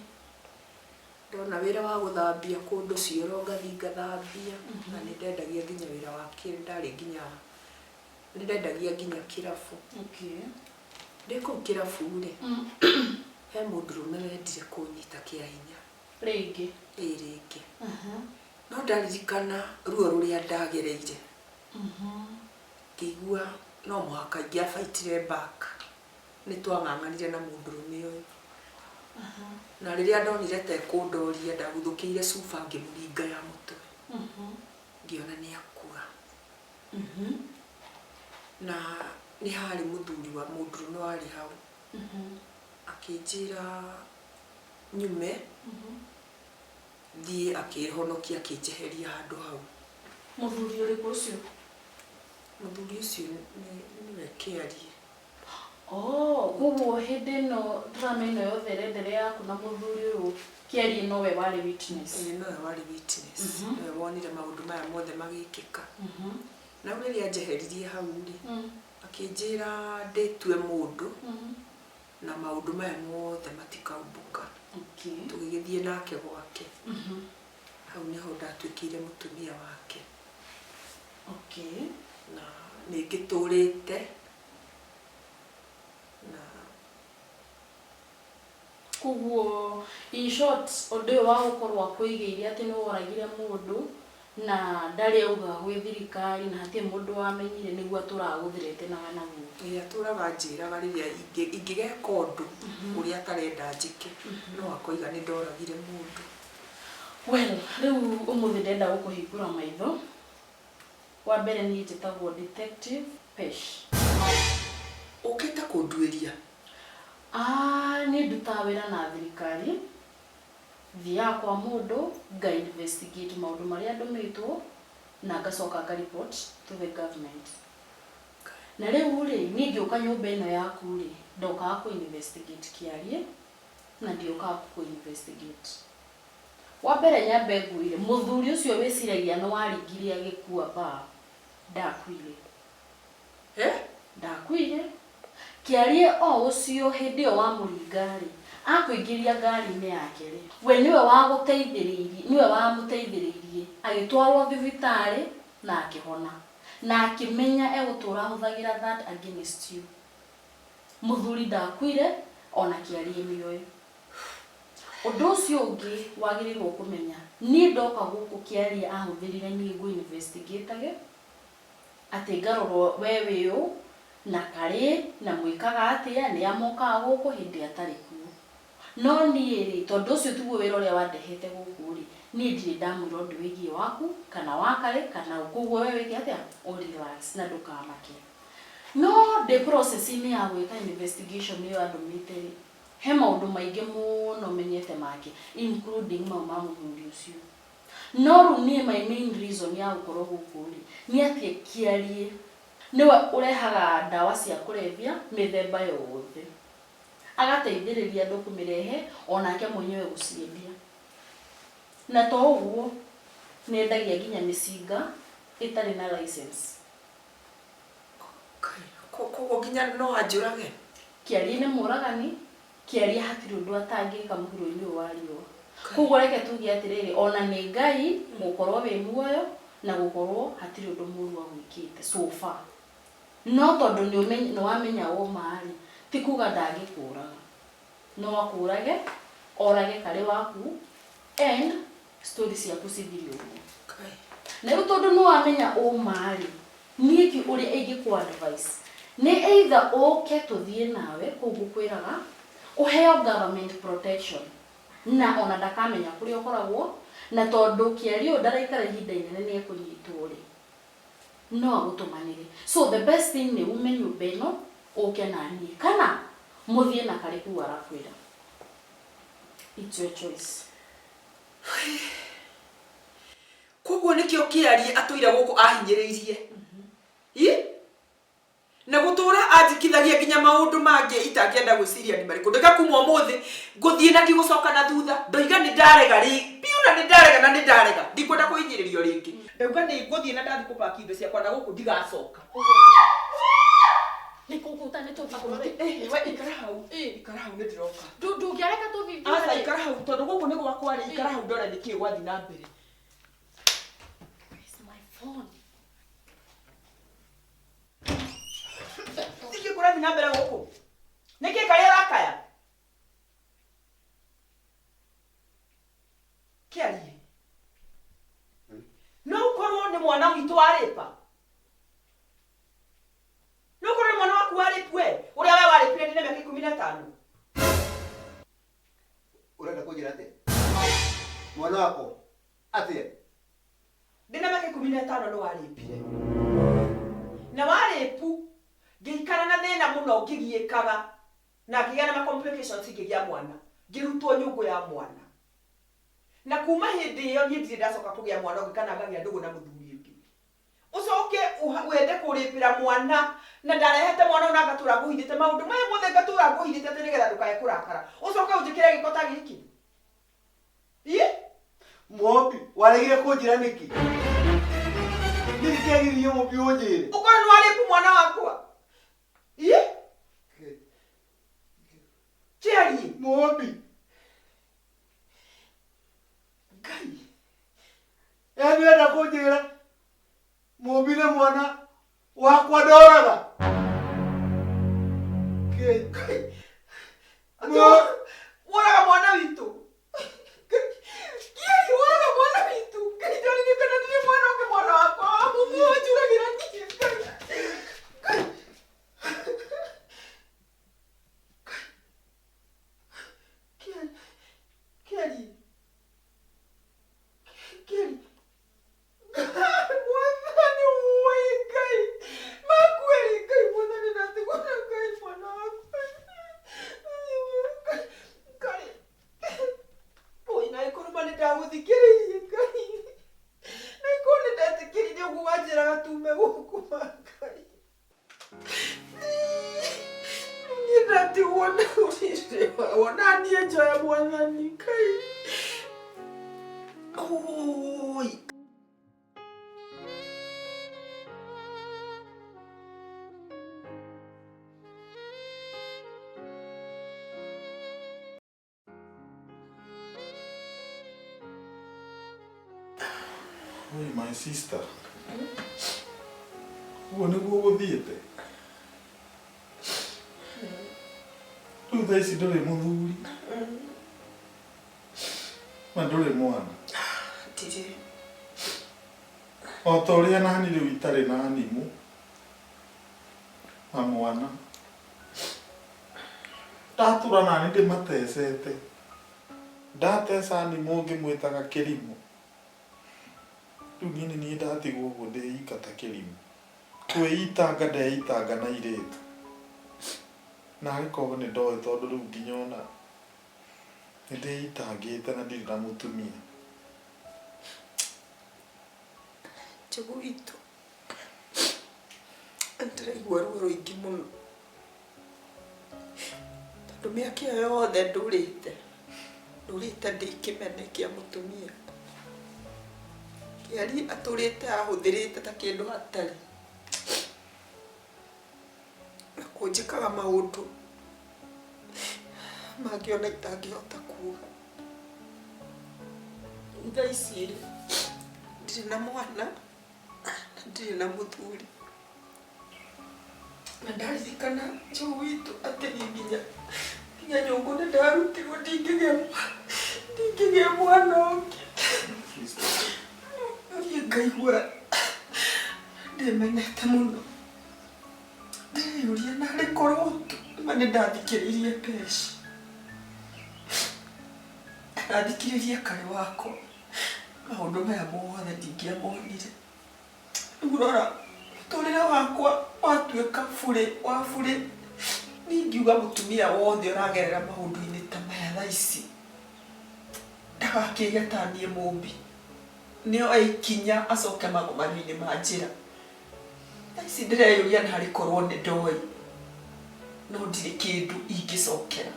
Ndona wĩra wa gũthambia kũndũ cioro ngathi ngathambia. Na nĩ ndendagia nginya wĩra wa ndarĩ nginya nĩ ndendagia nginya kĩrabu. Ndĩ kũu kĩrabu-rĩ, he mũndũrũme wendire kũnyita kĩa hinya. Rĩngĩ. Rĩngĩ. No ndaririkana ruo rũrĩa ndagereire. Ngĩigua no mũhaka ingĩabaitire back. Nĩ twang'ang'anire na mũndũrũme ũyũ. Na rĩrĩa ndonire ta ekũndoria ndaguthũkĩire cuba ngĩmũringa ya mũtwe. Ngĩona nĩ akua. Na nĩ harĩ mũthuri wa mũndũrũme warĩ hau. Akĩnjĩra nyume thiĩ akĩhonokia akĩnjeheria handũ hau. Mũthuri ũrĩkũ ũcio? Mũthuri ũcio nĩwe Karey. Koguo hĩndĩ ĩno drama ĩno yothe ĩrenderea yaku na mũthuri ũyũ Karey nowe warĩ witness. Nowe warĩ witness. Nowe wonire maũndũ maya mothe magĩkĩka. Na rĩrĩa njeheririe hau-rĩ, akĩnjĩra ndĩtue mũndũ na maũndũ maya mothe matikaũmbũka. Tũgĩgĩthiĩ nake gwake. Hau nĩho ndatuĩkĩire mũtumia wake. Na nĩ ngĩtũrĩte na koguo in short ũndũ ũyũ wa gũkorwo akwĩigĩire atĩ nĩ woragire mũndũ na ndarĩ auga gwĩ thirikari na hatirĩ mũndũ wamenyire nĩguo atũragũthirĩte na wana mũndũ. Atũraga njĩraga rĩrĩa ingĩgeka ũndũ ũrĩa atarenda njĩke no akoiga nĩ ndoragire mũndũ. Well, rĩu ũmũthĩ ndenda gũkũhingũra maitho. Wa mbere niĩ njĩtagwo Detective Pesh. Ũkĩte kũnduĩria? Niĩ ndutaga wĩra na thirikari. Thiaga kwa mũndũ nga-investigate maũndũ marĩa ndũmĩtwo na ngacoka nga-report to the government. Na rĩu-rĩ, niĩ ngĩũka nyũmba ĩno yaku-rĩ, ndokaga kũ-investigate Karey na ndiokaga kũ-investigate. Wa mbere nyambe ngwĩre mũthuri ũcio wĩciragia nĩ waringire agĩkua ba ndakuire. Ndakuire. Karey o ũcio hĩndĩ ĩyo wa mũringa-rĩ, akũingĩria ngari-inĩ yake-rĩ, we niwe wamũteithĩrĩirie agĩtwarwo thibitarĩ na akĩhona na akĩmenya egũtũra ahũthagĩra that against you. Mũthuri ndakuire ona Karey nĩoĩ. Ũndũ ũcio ũngĩ wagĩrĩirwo kũmenya, niĩ ndoka gũkũ Karey ahũthĩrire niĩ ngũ-investigate atĩ ngarorwo we wĩ ũ na Karey na mwikaga atia ni amoka guku hindi atari kuo no ni tondu ucio tuguo wira uria wandehete guku ri ni ndiri ndamwira undu wigie waku kana wa Karey kana ukuguo wewe wiki atia o relax na ndukamake no the process ni ya gwika investigation ni andu miteri he maundu maingi muno menyete make including mama muthuri ucio no runi my main reason ya gukorwo guku ri ni atie Karey niwe urehaga ndawa cia kulevya mithemba yothe agateithiriria andu kumirehe onake mwenyewe guciendia na to uguo nendagia nginya micinga itari na license Koguo nginya no anjurage Karey ni muragani Karey hatiri undu atangika muhuro-ini wa riwa koguo reke tuge atiriri ona ni Ngai mukorwo wi muoyo na gukorwo hatiri undu muru agwikite so far no tondu ni wamenya wo mari ti kuga ndangikuraga no akurage orage Karey waku and story ciaku cithiri uguo na tondu no wamenya wo mari niiki uria ingikwa advice ni either oke tuthie nawe kugu kwiraga uheo government protection na ona ndakamenya kuri ukoragwo na tondu Karey ndaraikara ihinda inene ni ekunyitwo ri no agutumanire so the best thing ni umenye ubeno oke nani kana muthie na Karey ku arakwira it's your choice koguo nikio Karey atuira guku ahinyiriirie na gutura ajikithagia nginya maundu mangi itangienda gwiciria ni mariku ndika kumwa muthi nguthie na kigucoka na thutha ndoiga ni ndarega ri piuna ni ndarega na ni ndarega ndikwenda kuinyiririo ringi ndauga ni nguthie na ndathi kupaki indo ciakwa na guku ndigacoka ni kukuta ni tuvaku we ikara hau ni ndiroka ndungiareka tuvivi asa ikara hau tondu guku ni gwakwa ri ikara hau ndore ni ki gwathi na mbere where's my phone kurathi na mbere guku niki Karey arakaya Karey no ukorwo ni mwana witu aripa no ukorwo ni mwana waku aripwe uria we waripire ndine miaka 15 urenda kunjira ate mwana wako ate ndine miaka 15 no waripire na waripu ngikara na thina muno ngigiekaga na ngigia na complications ngigia mwana ngirutwo nyungu ya mwana na kuma hindi iyo ni ndire ndacoka kugia mwana ngikana ngagia ndugu na muthuri ingi ucoke wende kuripira mwana na ndarehete mwana una ngatura nguhithite maundu maya mothe ngatura nguhithite ati nigetha ndukae kurakara ucoke unjikire gikota giki Mobi waregire kunjira niki nirikiagirio mobi unjire ukora ni waripu mwana wakwa Karey mobi Ngai yani wenda kunjira mobi na mwana wakwa ndoraga woraga mwana witu Karey woraga mwana witu Karey ndari ni kana ndire mwana wake mwana wakwa mumu wajuragira niki Karey mwana ni uwe Karey makweli Karey mwana ni nati kuna Karey mwana wakwa Karey oi na ikoruma ni ndaguthikiririe Karey na ikone ndatikiririe ugu wanjira gatume guku Karey ni ndati wona urire wona ni enjoy mwathani Karey oi Oi, my sister. Uguo niguo guthiite. Riu thaa ici nduri muthuri. Na nduri mwana. tiri O ta uria nani riu itari na nimu. na mwana ndaturana nĩ ndĩmatecete ndateca nĩ mũngĩ mwĩtaga Kĩrimũ rĩu niĩ ndatigwo ũguo ndĩika ta Kĩrimũ kwĩitanga ndeitanga na irĩtu narĩ korwo nĩ ndoĩ tondũ rĩu nginya ona nĩ ndĩitangĩte na ndirĩ na mũtumia Njogu witũ ndĩraigua ruo rũingĩ mũno tondũ mĩaka ĩyo yothe ndũrĩte ndĩ kĩmene kĩa mũtumia Karey atũrĩte ahũthĩrĩte ta kĩndũ hatarĩ na kũnjĩkaga maũndũ mangĩona itangĩhota kuuga thaa ici ndirĩ na mwana ndirĩ na mũthuri na ndaririkana Njogu witũ atĩ nginya nyũngũ nĩ ndarutirwo ndingĩgĩa mwana ũngĩ niĩ ngaigua ndĩmenete mũno ndĩyũria narĩ korwo ma nĩ ndathikĩrĩirie peci ndathikĩrĩirie Karey wakwa maũndũ maya mothe ndingĩamonire rĩu rora mũtũrĩre wakwa watuĩka wa burĩ ningiuga mũtumia wothe ũragerera maũndũ-inĩ ta maya thaa ici ndagakĩge ta niĩ mũmbi nĩo aikinya acoke magomano-inĩ ma njĩra thaa ici ndĩreyũria narĩ korwo nĩ ndoĩ no ndirĩ kĩndũ ingĩcokera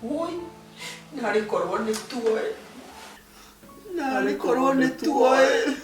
woi narĩ korwo nĩ tuoĩ narĩ korwo nĩ tuoĩ